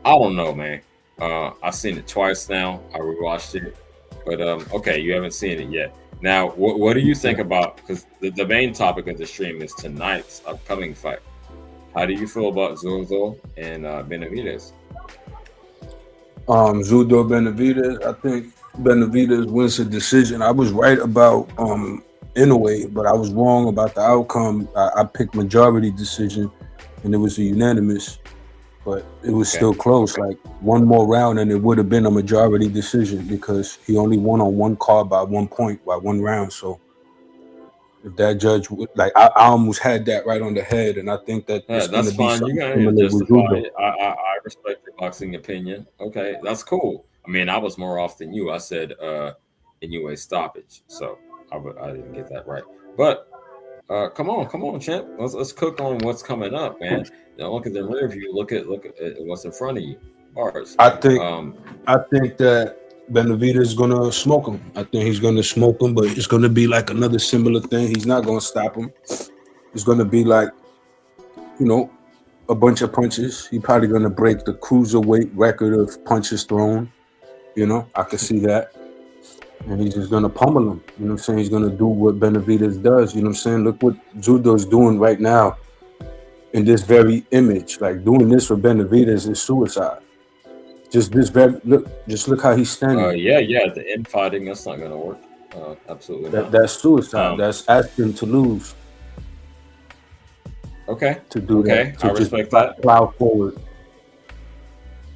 I don't know, man. I've seen it twice now. I rewatched it, but okay, you haven't seen it yet. Now, what do you think about? Because the main topic of the stream is tonight's upcoming fight. How do you feel about Zurdo and Benavidez? Zurdo Benavidez. I think Benavidez wins the decision. I was right about Inoue, but I was wrong about the outcome. I picked majority decision, and it was a unanimous, but it was still close. Like one more round, and it would have been a majority decision because he only won on one card by 1 point, by 1 round. So if that judge would, like, I almost had that right on the head, and I think that Yeah, it's going that's to be fine. You something gotta similar with justify Zurdo. it. I respect your boxing opinion. Okay, that's cool. I mean, I was more off than you. I said Inoue stoppage, so I didn't get that right. But come on, champ. Let's cook on what's coming up, man. Don't look at the rear view. Look at what's in front of you. Bars. I think that Benavidez is gonna smoke him. I think he's gonna smoke him, but it's gonna be like another similar thing. He's not gonna stop him. It's gonna be like, you know, a bunch of punches. He's probably gonna break the cruiserweight record of punches thrown. You know, I could see that. And he's just gonna pummel him. You know what I'm saying? He's gonna do what Benavidez does. You know what I'm saying? Look what Zurdo's doing right now in this very image. Like doing this for Benavidez is suicide. Just look how he's standing. Yeah, the infighting, that's not gonna work. Absolutely not. That's suicide. That's asking to lose. Okay. To do that. I respect that. Plow forward.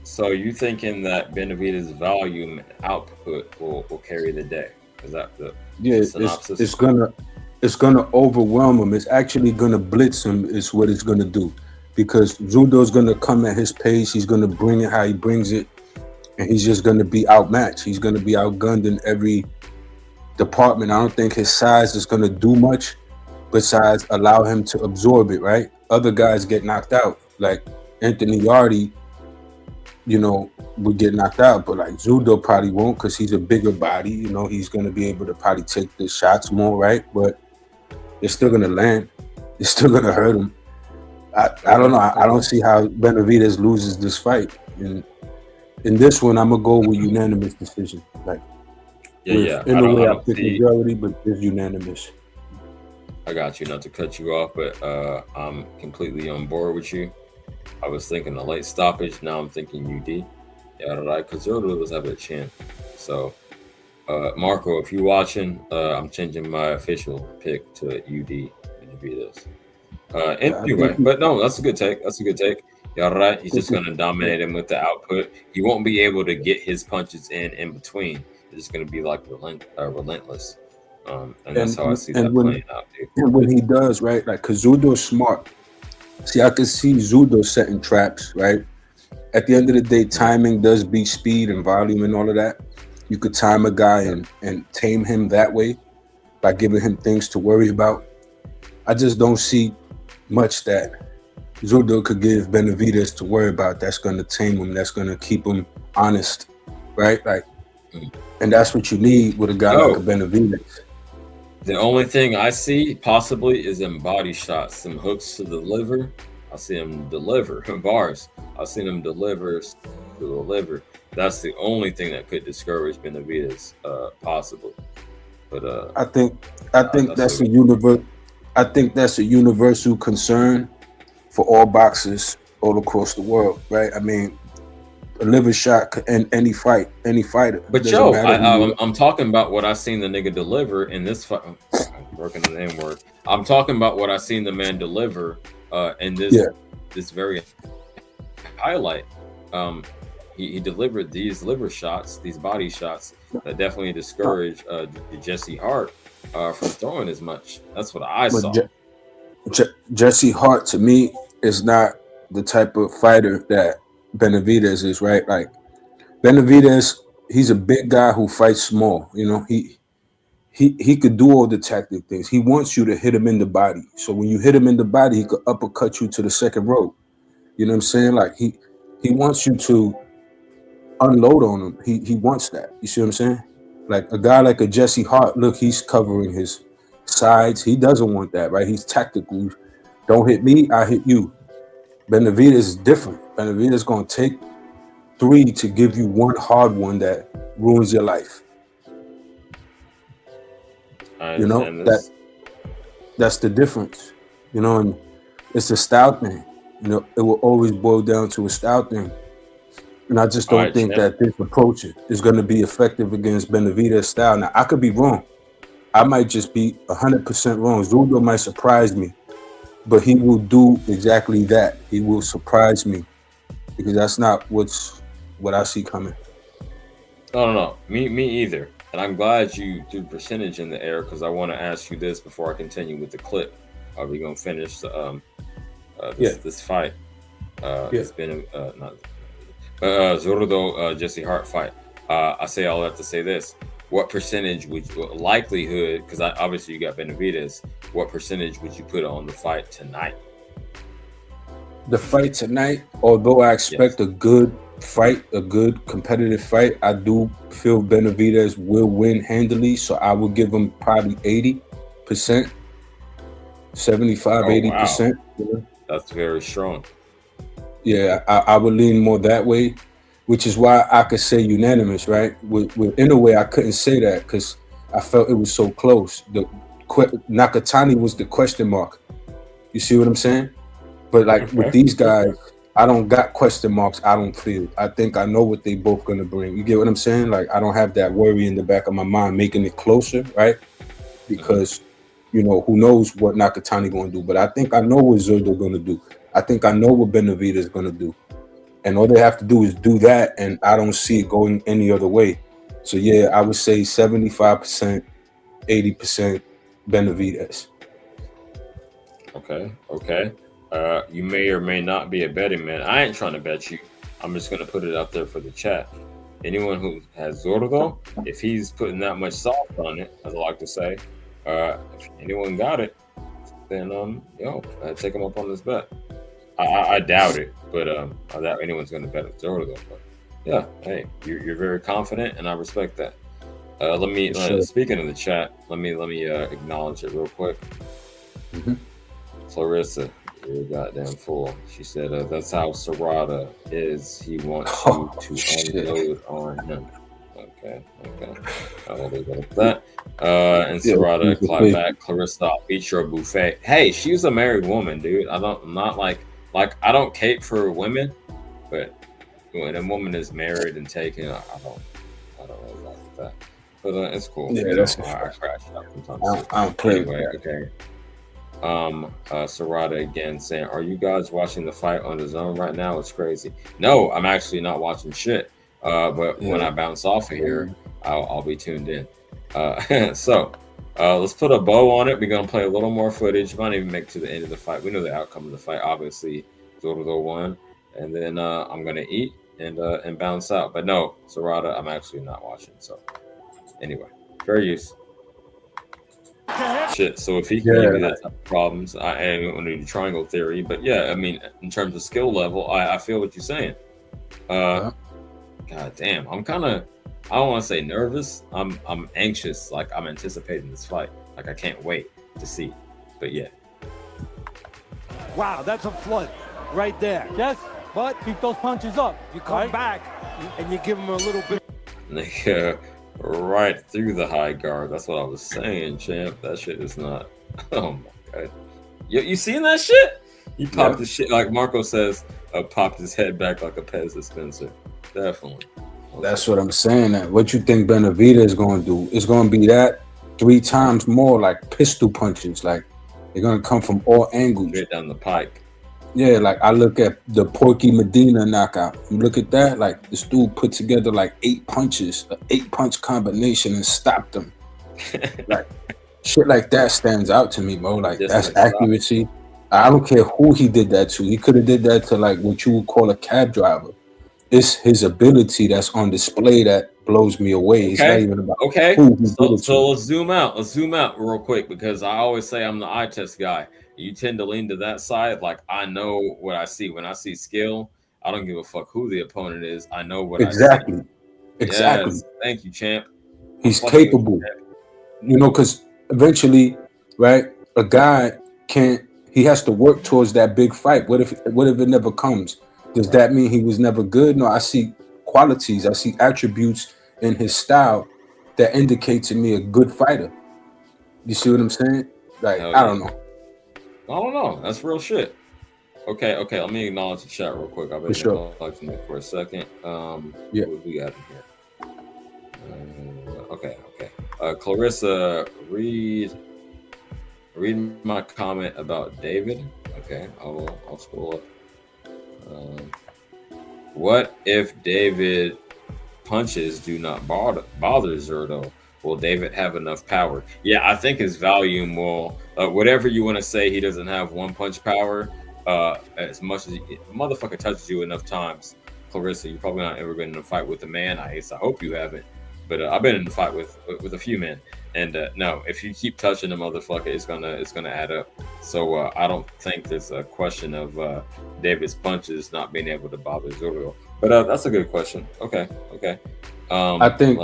So you thinking that Benavidez's volume and output will carry the day? Is that the synopsis? It's gonna overwhelm him. It's actually gonna blitz him. Is what it's gonna do, because Zurdo's gonna come at his pace. He's gonna bring it how he brings it, and he's just gonna be outmatched. He's gonna be outgunned in every department. I don't think his size is gonna do much besides allow him to absorb it. Right? Other guys get knocked out, like Anthony Yardy, you know, would get knocked out, but like Zurdo probably won't because he's a bigger body. You know, he's gonna be able to probably take the shots more, right? But it's still gonna land. It's still gonna hurt him. I don't know. I don't see how Benavidez loses this fight. And in this one, I'm gonna go with unanimous decision. Like, in a way, I pick majority, but it's unanimous. I got you. Not to cut you off, but I'm completely on board with you. I was thinking a late stoppage. Now I'm thinking UD. Yeah, right. Because Zurdo does have a chin. So, Marco, if you're watching, I'm changing my official pick to UD Benavidez. Anyway, but no, that's a good take. Yeah, right. He's just going to dominate him with the output. He won't be able to get his punches in between. It's just going to be like relentless. And that's how I see that playing out, dude. And when he does, right, like, because Zurdo's smart. See, I can see Zurdo setting traps, right? At the end of the day, timing does beat speed and volume and all of that. You could time a guy and tame him that way by giving him things to worry about. I just don't see much that Zurdo could give Benavidez to worry about that's going to tame him, that's going to keep him honest, right? Like, and that's what you need with a guy like a Benavidez. The only thing I see possibly is in body shots, some hooks to the liver. I see him deliver bars. I seen him deliver to the liver. That's the only thing that could discourage Benavidez, possibly. But I think that's a universal. I think that's a universal concern for all boxers all across the world, right? I mean, a liver shot could end any fight, any fighter. But I'm talking about what I seen the nigga deliver in this fight. I'm working the name word. I'm talking about what I seen the man deliver in this very highlight. He delivered these liver shots, these body shots that definitely discourage Jesse Hart from throwing as much. That's what I saw. Jesse Hart, to me, is not the type of fighter that Benavidez is, right? Like, Benavidez, he's a big guy who fights small. You know, he could do all the tactic things. He wants you to hit him in the body. So when you hit him in the body, he could uppercut you to the second row. You know what I'm saying? Like, he wants you to unload on him. He wants that. You see what I'm saying? Like a guy like a Jesse Hart, look, he's covering his sides. He doesn't want that, right? He's tactical. Don't hit me, I hit you. Benavidez is different. Benavidez is going to take 3 to give you one hard one that ruins your life. You know, that's the difference. You know, and it's a style thing. You know, it will always boil down to a style thing. And I just don't think that this approach is going to be effective against Benavidez's style. Now, I could be wrong. I might just be 100% wrong. Zurdo might surprise me, but he will do exactly that. He will surprise me because that's not what I see coming. No. Me either. And I'm glad you threw percentage in the air because I want to ask you this before I continue with the clip. Are we gonna finish the this fight? It's been not Zurdo Jesse Hart fight. I say all that to say this. What percentage what likelihood, because obviously you got Benevidez, what percentage would you put on the fight tonight? The fight tonight, although I expect a good fight, a good competitive fight, I do feel Benavidez will win handily. So I will give him probably 80%, 75, 80%. Wow. That's very strong. Yeah, I would lean more that way, which is why I could say unanimous, right? With Inoue, I couldn't say that because I felt it was so close. The Nakatani was the question mark. You see what I'm saying? But like with these guys, I don't got question marks. I don't feel. I think I know what they both gonna bring. You get what I'm saying? Like I don't have that worry in the back of my mind making it closer, right? Because you know who knows what Nakatani gonna do. But I think I know what Zurdo gonna do. I think I know what Benavidez is gonna do. And all they have to do is do that, and I don't see it going any other way. So yeah, I would say 75%, 80% Benevidez. Okay. You may or may not be a betting man. I ain't trying to bet you. I'm just gonna put it out there for the chat. Anyone who has Zurdo, if he's putting that much salt on it, as I like to say, if anyone got it, then take him up on this bet. I doubt it, but I doubt anyone's going to bet at Zurdo. But yeah, hey, you're very confident, and I respect that. Speaking of the chat, let me acknowledge it real quick. Clarissa, you're goddamn fool. She said that's how Serrata is. He wants you to unload on him. Okay. I'll leave it at that. And Serrata clap back. Clarissa, I'll beat your buffet. Hey, she's a married woman, dude. I'm not like I don't cape for women, but when a woman is married and taken, I don't really like that. But it's cool. Yeah, that's I crash out sometimes. I don't play anyway. Okay. Serrata again saying, "Are you guys watching the fight on the zone right now? It's crazy." No, I'm actually not watching shit. But when I bounce off of here, I'll be tuned in. So let's put a bow on it. We're gonna play a little more footage. Might even make it to the end of the fight. We know the outcome of the fight. Obviously, Zurdo won, and then I'm gonna eat and bounce out. But no, Serrata, I'm actually not watching. So anyway, fair use. Shit. So if he can give me that type of problems, I am going to do triangle theory. But yeah, I mean, in terms of skill level, I feel what you're saying. God damn, I'm kind of, I don't want to say nervous. I'm anxious. Like I'm anticipating this fight. Like I can't wait to see. But yeah. Wow, that's a flood right there. Yes, but keep those punches up. You come back and you give him a little bit. Right through the high guard. That's what I was saying, champ. That shit is not. Oh my god. You seen that shit? He popped his shit like Marco says. Popped his head back like a Pez dispenser. Definitely. That's what I'm saying. That what you think Benavidez is going to do? It's going to be that 3 times more, like pistol punches. Like they're going to come from all angles. Straight down the pike. Yeah, like I look at the Porky Medina knockout. You look at that, like this dude put together like 8 punches, an 8-punch combination and stopped them. Like shit like that stands out to me, bro. Like that's accuracy. I don't care who he did that to. He could have did that to like what you would call a cab driver. It's his ability that's on display that blows me away. It's not even about who he did it so let's zoom out. Let's zoom out real quick because I always say I'm the eye test guy. You tend to lean to that side. Like I know what I see. When I see skill, I don't give a fuck who the opponent is. I know what I see. Exactly. Yes. Thank you, champ. He's capable. You know, because eventually, right, a guy can't, he has to work towards that big fight. What if it never comes? Does that mean he was never good? No, I see qualities. I see attributes in his style that indicate to me a good fighter. You see what I'm saying? Like, I don't know. I don't know. That's real shit. Okay. Let me acknowledge the chat real quick. I've been acknowledging it for a second. What we got in here? Okay. Clarissa, read my comment about David. Okay, I'll scroll up. What if David punches do not bother Zurdo? Will David have enough power? Yeah, I think his volume will. Whatever you want to say, he doesn't have one punch power. As much as motherfucker touches you enough times, Clarissa, you're probably not ever been in a fight with a man. I hope you haven't. But I've been in a fight with a few men, and no, if you keep touching the motherfucker, it's gonna add up. So I don't think there's a question of David's punches not being able to bother Zurdo. But that's a good question. Okay. I think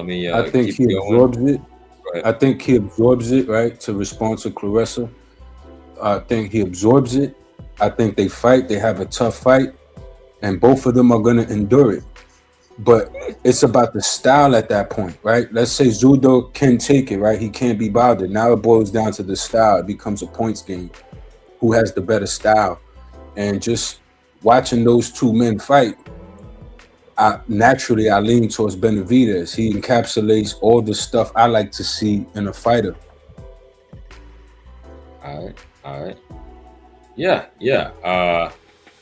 he absorbs it. I think he absorbs it, right? To respond to Clarissa, I think he absorbs it. I think they fight. They have a tough fight, and both of them are gonna endure it. But it's about the style at that point, right? Let's say Zurdo can take it, right? He can't be bothered. Now it boils down to the style. It becomes a points game. Who has the better style? And just watching those two men fight, naturally I lean towards Benavidez. He encapsulates all the stuff I like to see in a fighter. All right. Yeah.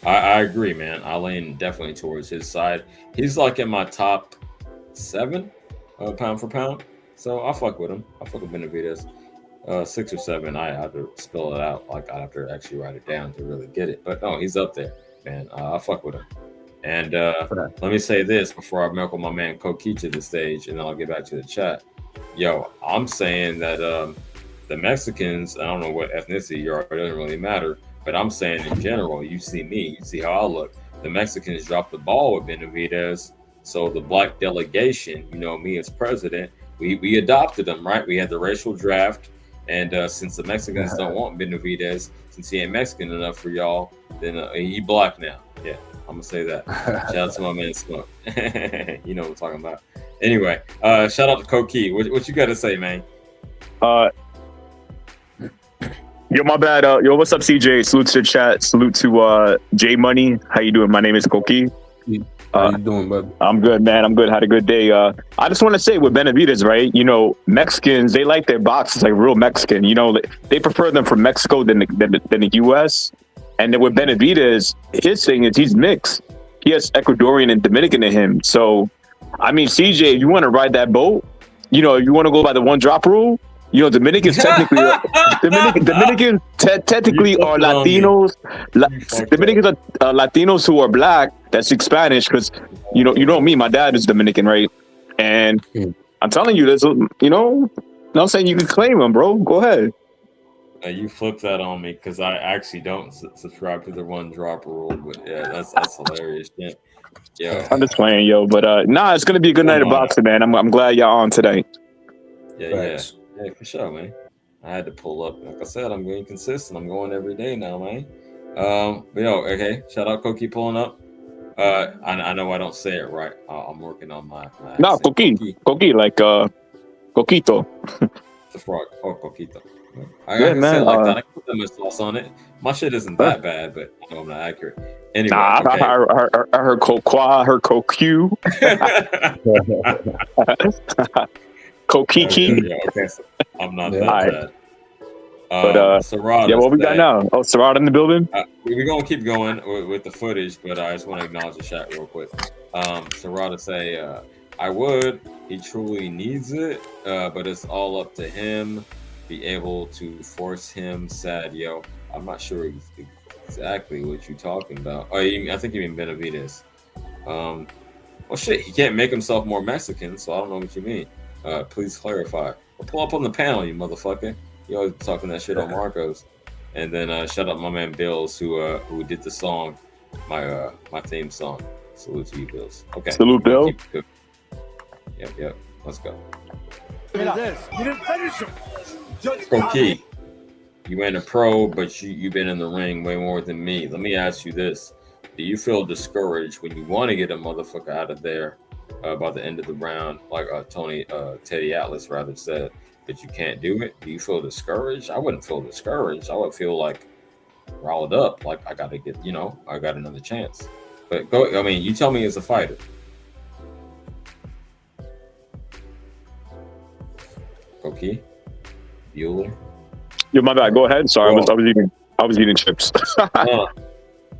I agree, man. I lean definitely towards his side. He's like in my top 7 pound for pound. So I fuck with him. I fuck with Benevidez. 6 or 7, I have to spell it out. Like I have to actually write it down to really get it. But no, he's up there, man. I fuck with him. And let me say this before I welcome my man Koki to the stage, and then I'll get back to the chat. Yo, I'm saying that the Mexicans, I don't know what ethnicity you are, it doesn't really matter. But I'm saying in general, you see me, you see how I look. The Mexicans dropped the ball with Benavidez. So the black delegation, me as president, we adopted them, right? We had the racial draft. And since the Mexicans don't want Benavidez, since he ain't Mexican enough for y'all, then he black now. Yeah, I'm going to say that. Shout out to my man Smoke. You know what I'm talking about. Anyway, shout out to Koki. What you got to say, man? Yo, my bad. Yo, what's up, CJ? Salute to the chat. Salute to J Money. How you doing? My name is Koki. How you doing, brother? I'm good, man. I'm good. Had a good day. I just want to say with Benavidez, right? Mexicans, they like their boxers like real Mexican. They prefer them from Mexico than the U.S. And then with Benavidez, his thing is he's mixed. He has Ecuadorian and Dominican in him. So, I mean, CJ, if you want to ride that boat, you want to go by the one drop rule. Dominicans technically Dominicans technically are Latinos. Dominicans are Latinos who are black that speak Spanish because you know me, my dad is Dominican, right? And I'm telling you, there's I'm saying you can claim them, bro. Go ahead. You flipped that on me because I actually don't subscribe to the one drop rule, but yeah, that's hilarious. Yeah, I'm just playing, yo. But it's gonna be a good night of boxing, man. I'm glad y'all on today. Yeah, for sure, man. I had to pull up. Like I said, I'm being consistent. I'm going every day now, man. But okay. Shout out Koki pulling up. I know I don't say it right. I'm working on my no, Koki, like Coquito. The frog. Oh, Coquito. I can say it like that. I can put lemon sauce on it. My shit isn't that bad, but I know I'm not accurate. Anyway, okay. I heard Coqua, I heard Coq. Kokiki. Okay, so I'm not that bad. But Sarada, what we got now? Oh, Sarada in the building. We're gonna keep going with the footage, but I just want to acknowledge the chat real quick. Sarada say, "I would. He truly needs it, but it's all up to him. Be able to force him." Sad, yo. I'm not sure exactly what you're talking about. Oh, I think you mean Benevidez. Well, shit, he can't make himself more Mexican, so I don't know what you mean. Please clarify. Well, pull up on the panel, you motherfucker. You always talking that shit on Marcos. And then shout out my man Bills who did the song, my theme song. Salute to you, Bills. Okay. Salute, Bill. Yep. Let's go. You didn't finish him. Koki, you ain't a pro, but you've been in the ring way more than me. Let me ask you this. Do you feel discouraged when you want to get a motherfucker out of there by the end of the round, like Teddy Atlas rather said, that you can't do it? Do you feel discouraged? I wouldn't feel discouraged. I would feel like riled up, like I got to get, I got another chance. But go, I mean, you tell me as a fighter. Okay. Bueller. Yo, my bad. Go ahead. Sorry, I was eating chips. No,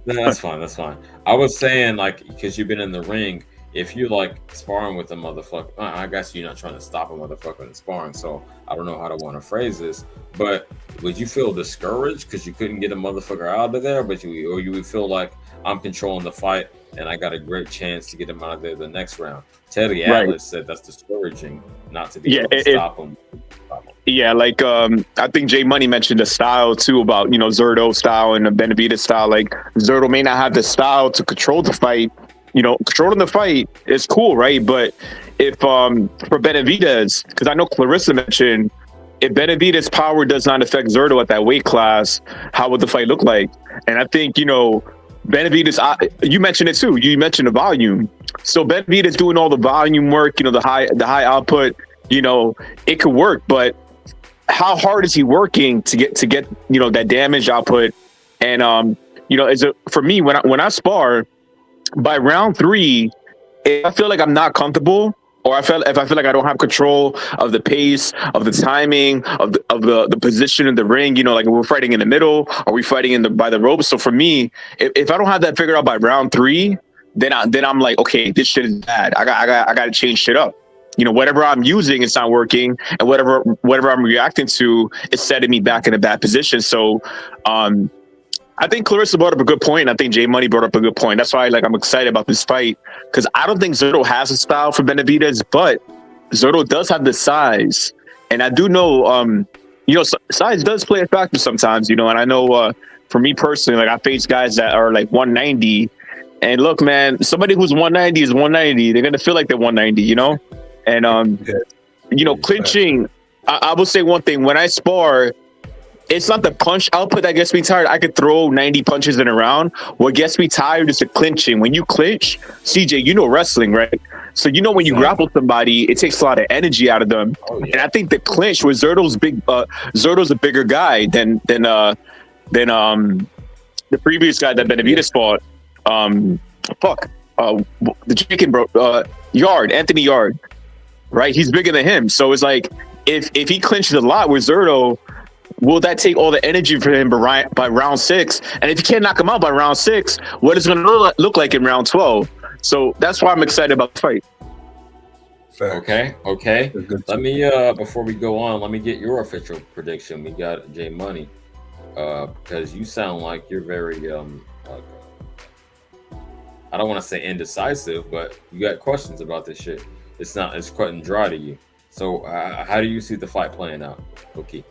that's fine. That's fine. I was saying, like, because you've been in the ring, if you like sparring with a motherfucker, I guess you're not trying to stop a motherfucker in sparring, so I don't know how to want to phrase this, but would you feel discouraged because you couldn't get a motherfucker out of there, or you would feel like I'm controlling the fight and I got a great chance to get him out of there the next round? Teddy Atlas said that's discouraging not to be able to stop him. Yeah, like I think Jay Money mentioned the style too, about Zurdo style and the Benevidez style. Like Zurdo may not have the style to control the fight. Controlling the fight is cool, right? But if for Benevidez, because I know Clarissa mentioned, if Benevidez's power does not affect Zurdo at that weight class, how would the fight look like? And I think Benevidez, you mentioned it too. You mentioned the volume. So Benevidez doing all the volume work, the high output, it could work, but how hard is he working to get that damage output? And for me, when I spar, by round 3, if I feel like I'm not comfortable, or if I feel like I don't have control of the pace, of the timing, of the position in the ring, like we're fighting in the middle, are we fighting by the ropes? So for me, if I don't have that figured out by round 3, then I'm like, okay, this shit is bad. I got to change shit up. Whatever I'm using, it's not working, and whatever I'm reacting to is setting me back in a bad position. So, I think Clarissa brought up a good point. I think Jay Money brought up a good point. That's why I'm excited about this fight, because I don't think Zurdo has a style for Benevidez, but Zurdo does have the size, and I do know, size does play a factor sometimes. And I know for me personally, like I face guys that are like 190, and look, man, somebody who's 190 is 190. They're gonna feel like they're 190, And clinching. I will say one thing: when I spar, it's not the punch output that gets me tired. I could throw 90 punches in a round. What gets me tired is the clinching. When you clinch, CJ, wrestling, right? So when you grapple somebody, it takes a lot of energy out of them. Oh, yeah. And I think the clinch with Zurdo's a bigger guy than the previous guy that Benevidez fought. The chicken bro, Anthony Yard, right? He's bigger than him. So it's like if he clinches a lot with Zurdo, will that take all the energy for him by round 6? And if you can't knock him out by round 6, what is it going to look like in round 12? So that's why I'm excited about the fight. Okay. Let me, before we go on, let me get your official prediction. We got Jay Money, because you sound like you're very, I don't want to say indecisive, but you got questions about this shit. It's cut and dry to you. So how do you see the fight playing out? Okay.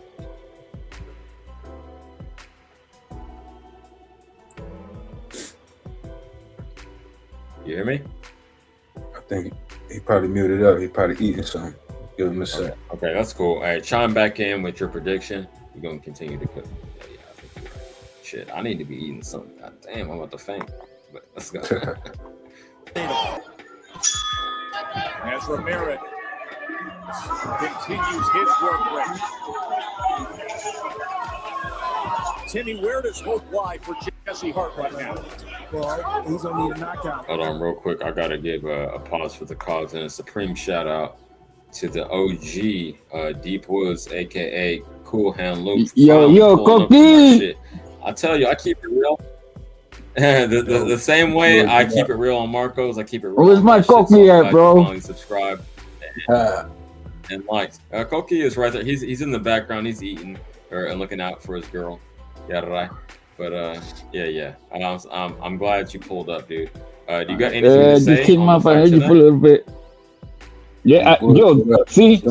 You hear me? I think he probably muted up. He probably eating something. Give him a sec. Okay, that's cool. All right, chime back in with your prediction. We're going to continue to cook. Yeah, I think you're right. Shit, I need to be eating something. God damn, I'm about to faint. But let's go. As Ramirez continues his work rate. Timmy, where does hope lie for Jesse Hart right now? Well, he's going to need a knockout. Hold on real quick. I got to give a pause for the cause and a supreme shout out to the OG, Deep Woods, a.k.a. Cool Hand Luke. Yo, Cookie! I tell you, I keep it real. the same way I keep it real on Marcos, I keep it real. Where's my Cookie at, bro? Subscribe and liked. Koki is right there. He's in the background. He's eating and looking out for his girl. Yeah, right. But yeah. I'm glad you pulled up, dude. Do you got anything to say? Just came up. I heard you for a little bit. Yeah, yo, see,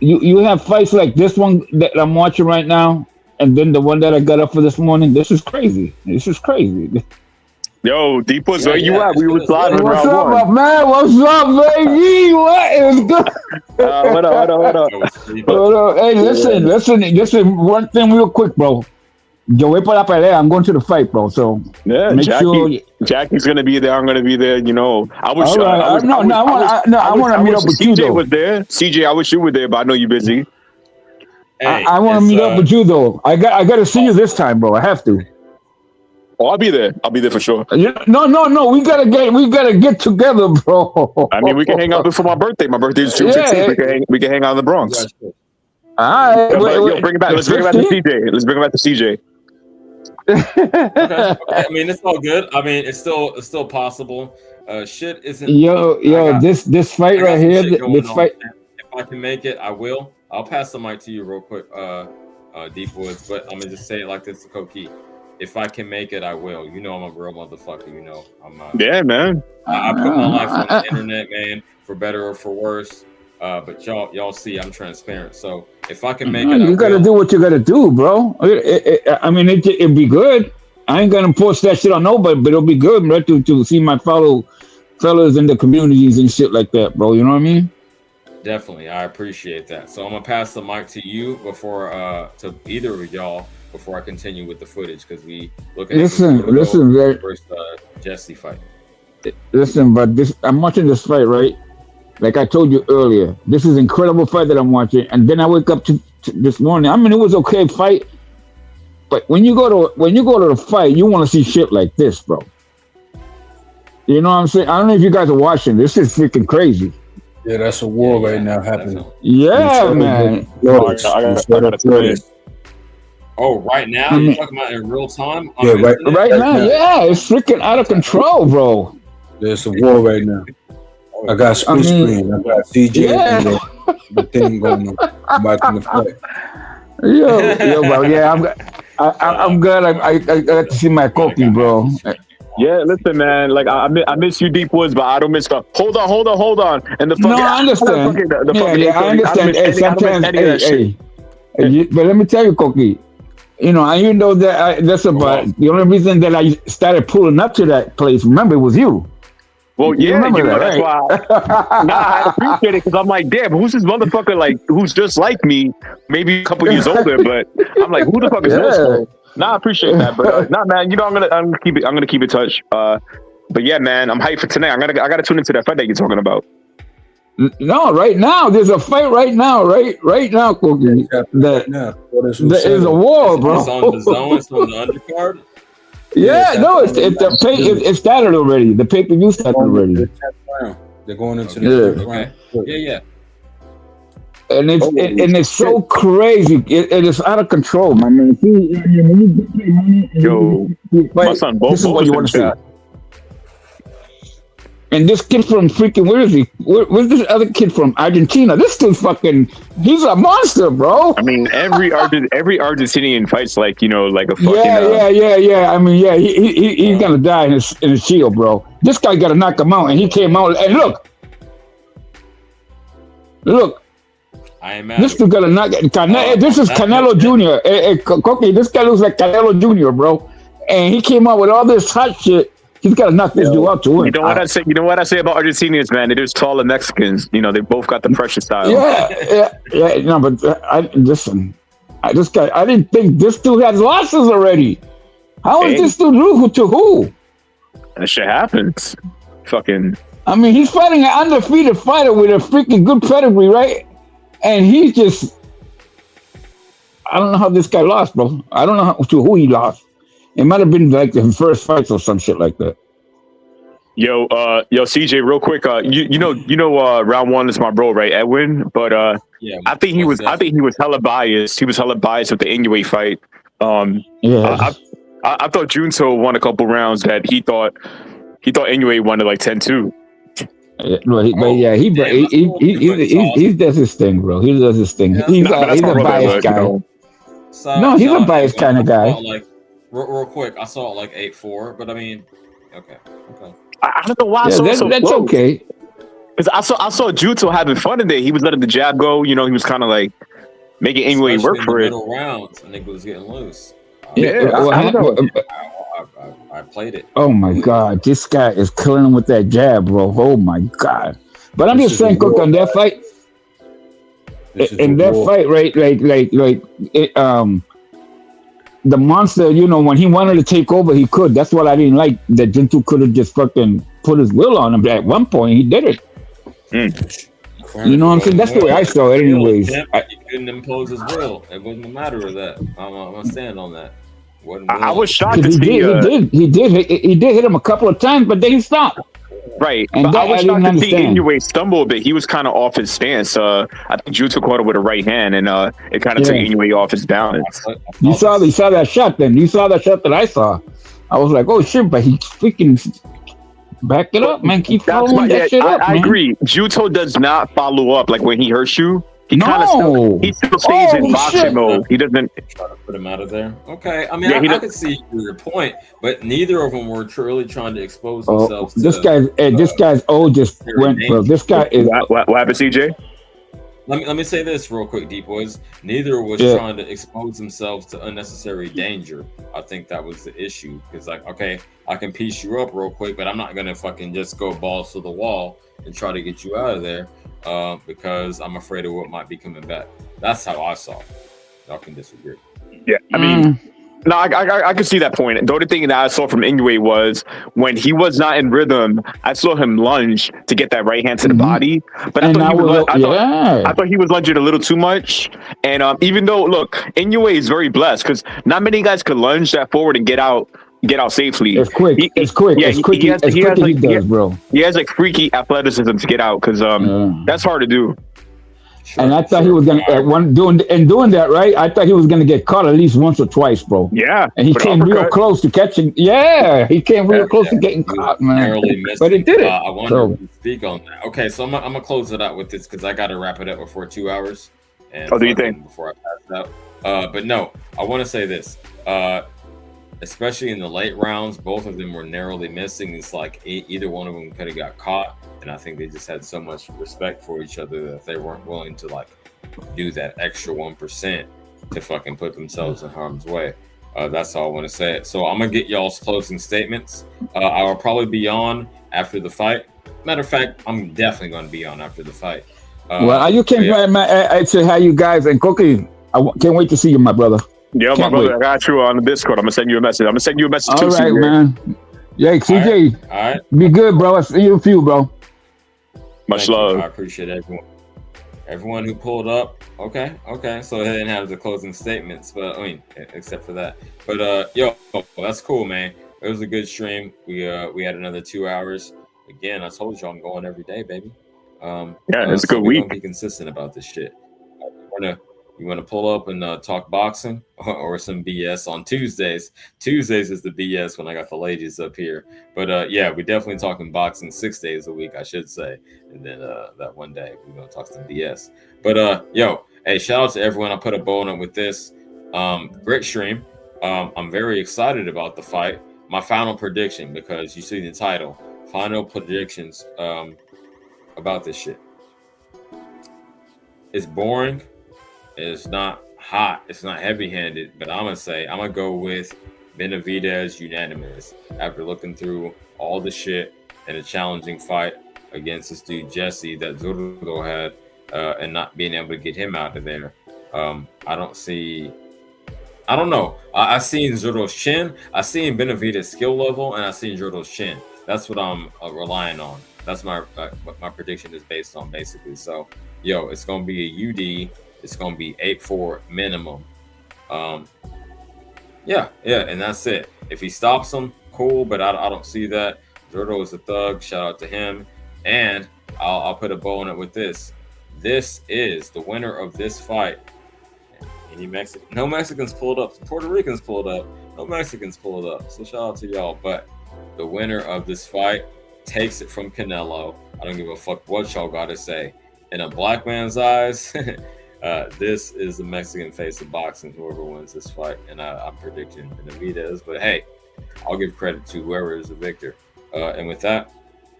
you have fights like this one that I'm watching right now, and then the one that I got up for this morning. This is crazy. Yo, Deep Woods, where you at? We were sliding What's round up, one. my man? What's up, baby? What is good? What up? Hold on. Hey, listen. One thing real quick, bro. Yo voy para la pelea. I'm going to the fight, bro. So yeah, make sure Jackie's gonna be there. I'm gonna be there. You know, I wish. I want to meet up with you. CJ was there. CJ, I wish you were there, but I know you're busy. Hey, I want to meet up with you though. I got to see you this time, bro. I have to. Oh, I'll be there. I'll be there for sure. Yeah, no. We gotta get together, bro. I mean, we can hang out before my birthday. My birthday is June 16th. We can hang out in the Bronx. All right. Yo, bring it back. Let's bring it back to CJ. Let's bring it back to CJ. Okay. I mean, it's all good. I mean, it's still possible. Shit isn't. Yo, this fight right here. This fight. If I can make it, I will. I'll pass the mic to you real quick, Deep Woods. But I'm gonna just say it like this to Koki. If I can make it, I will. You know, I'm a real motherfucker. You know, I'm. Yeah, man. I put my life on the internet, man, for better or for worse. But y'all see, I'm transparent. So if I can make it, you gotta do what you gotta do, bro. I mean, it'd be good. I ain't gonna post that shit on nobody, but it'll be good, bro, to see my fellas in the communities and shit like that, bro. You know what I mean? Definitely, I appreciate that. So I'm gonna pass the mic to you before to either of y'all before I continue with the footage because we looking at listen, first Jesse fight. Listen, but I'm watching this fight, right? Like I told you earlier, this is an incredible fight that I'm watching, and then I wake up to this morning. I mean, it was okay fight, but when you go to the fight, you want to see shit like this, bro. You know what I'm saying? I don't know if you guys are watching. This is freaking crazy. Yeah, that's a war right now happening. Yeah, man. I gotta say. Oh, right now? You're talking about in real time? Yeah, right now. Yeah, it's freaking out of control, bro. There's a war right now. I got split screen. I got CJ and the thing going on. I'm watching the fight. Yo, bro. Yeah, I'm glad I got to see my Koki, bro. Yeah, listen, man. Like I miss you, Deep Woods, but I don't miss the. Hold on. And the fucking. No, I understand. I understand. Hey, sometimes, but let me tell you, Koki. You know, and you know that that's about the only reason that I started pulling up to that place. Remember, it was you. Well, you remember that, that's right? why. I appreciate it because I'm like, damn, who's this motherfucker? Like, who's just like me? Maybe a couple years older, but I'm like, who the fuck is this? Nah, I appreciate that, but nah, man. You know, I'm gonna keep in touch. But yeah, man, I'm hyped for tonight. I gotta tune into that fight that you're talking about. No, right now there's a fight right now, right now, Koki. There is a war, bro. It's on the zone. It's on the undercard. Yeah, no, it started already. The pay-per-view started already. They're going into the third round. Yeah. And it's so crazy. It is out of control, man. Yo, my son, this is what you want to see. And this kid from freaking, where is he? Where's this other kid from? Argentina. This dude he's a monster, bro. I mean, every Argentinian fights like, you know, like a fucking... Yeah. I mean, yeah, he's gonna die in his shield, bro. This guy gotta knock him out, and he came out, and look. I ain't mad. This dude gotta knock it. This is Canelo Jr. Koki, this guy looks like Canelo Jr., bro. And he came out with all this hot shit. He's got to knock this dude out to win. You know what I say? You know what I say about Argentinians, man? They're just taller Mexicans. You know, they both got the pressure style. Yeah. No, but I didn't think this dude has losses already. How is this dude lose to who? That shit happens. Fucking. I mean, he's fighting an undefeated fighter with a freaking good pedigree, right? And he's just. I don't know how this guy lost, bro. I don't know to who he lost. It might have been like the first fights or some shit like that. Yo, CJ, real quick. You know, round one is my bro, right, Edwin? But I think he was hella biased. He was hella biased with the Inoue fight. I thought Junto won a couple rounds that he thought Inoue won it like 10-2. He does his thing, bro. He does his thing. He's a biased guy. No, he's a biased kind of guy. Real quick, I saw it like 8-4, but I mean, okay. I don't know why I saw it so that's close. Okay. Because I saw Junto having fun in there. He was letting the jab go. You know, he was kind of like making Inoue work for it. Middle rounds, and it was getting loose. I played it. Oh my God, this guy is killing him with that jab, bro. Oh my God. But I'm just saying, Cook, on that fight, right? The monster, you know, when he wanted to take over, he could. That's what I didn't like. That Junto could have just fucking put his will on him. At one point, he did it. You know what I'm saying? That's the way I saw it, anyways. He couldn't impose his will. It wasn't a matter of that. I'm gonna stand on that. I was shocked to He see. He did hit him a couple of times, but then he stopped. Right, and but that I was I didn't shocked to see understand. Inoue stumble a bit. He was kind of off his stance. I think Juto caught it with a right hand, and it kind of took Inoue off his balance. You saw that shot then. You saw that shot that I saw. I was like, oh shit, but he freaking backed it up, man. Keep following that shit up, I man. agree. Juto does not follow up like when he hurts you. He kind of No. still stays in boxing shit. mode. He doesn't try to put him out of there. Okay, I mean, Yeah, I could see your point, but neither of them were truly trying to expose Oh, themselves. this to, guy's old just went for this guy is what happened, CJ? Let me say this real quick, Deep Boys. Neither was Yeah. trying to expose themselves to unnecessary danger. I think that was the issue. Because, like, okay, I can piece you up real quick, but I'm not gonna fucking just go balls to the wall and try to get you out of there because I'm afraid of what might be coming back. That's how I saw it. Y'all can disagree. Yeah, I mean, no, I could see that point. The only thing that I saw from Inoue was when he was not in rhythm, I saw him lunge to get that right hand to the body. But I thought he was lunging a little too much. And even though, look, Inoue is very blessed because not many guys could lunge that forward and get out safely. It's quick. It's quick. Yeah, It's quick. He does, bro. He has like freaky athleticism to get out because that's hard to do. Sure, and I thought he was gonna doing that right. I thought he was gonna get caught at least once or twice, bro. Yeah, and he came real close to catching. Yeah, he came real close to getting caught, man. But he did it. I wanted to speak on that. Okay, so I'm gonna close it out with this because I got to wrap it up before 2 hours. And do you think? Before I pass it out? But no, I want to say this. Especially in the late rounds, both of them were narrowly missing. It's like either one of them could have got caught. And I think they just had so much respect for each other that they weren't willing to like do that extra 1% to fucking put themselves in harm's way. That's all I want to say. So I'm gonna get y'all's closing statements. I will probably be on after the fight. Matter of fact, I'm definitely going to be on after the fight. Well, you can't. I say hi, you guys, and Cookie. Can't wait to see you, my brother. Yeah, my brother. I got you on the Discord. I'm gonna send you a message. I'm gonna send you a message too. All right, man. Yeah, CJ. All right. Be good, bro. I'll see you in a few, bro. Much love. I appreciate everyone who pulled up. Okay. So they didn't have the closing statements, but I mean, except for that. But yo, that's cool, man. It was a good stream. We had another 2 hours. Again, I told you I'm going every day, baby. Yeah, it's a good week. Be consistent about this shit. You want to pull up and talk boxing or some BS on Tuesdays. Tuesdays is the BS when I got the ladies up here. But yeah, we definitely talking boxing 6 days a week, I should say. And then that one day we're gonna talk some BS. But yo, hey, shout out to everyone. I put a bow on it with this. Great stream. I'm very excited about the fight. My final prediction, because you see the title, final predictions about this shit. It's boring. It's not hot. It's not heavy-handed. But I'm gonna go with Benevidez unanimous after looking through all the shit and a challenging fight against this dude Jesse that Zurdo had, and not being able to get him out of there. I don't know. I seen Zurdo's chin. I seen Benevidez' skill level, and I seen Zurdo's chin. That's what I'm relying on. That's what my prediction is based on, basically. So, yo, it's gonna be a UD. It's gonna be 8-4 minimum. Yeah, and that's it. If he stops him, cool. But I don't see that. Zurdo is a thug. Shout out to him. And I'll put a bow on it with this. This is the winner of this fight. No Mexicans pulled up. Puerto Ricans pulled up. No Mexicans pulled up. So shout out to y'all. But the winner of this fight takes it from Canelo. I don't give a fuck what y'all got to say. In a black man's eyes, this is the Mexican face of boxing, whoever wins this fight. And I'm predicting Benavidez. But hey, I'll give credit to whoever is the victor. And with that,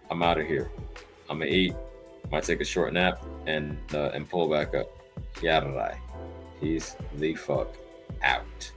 I'm out of here. I'm going to eat. Might take a short nap and pull back up. Yada. He's the fuck out.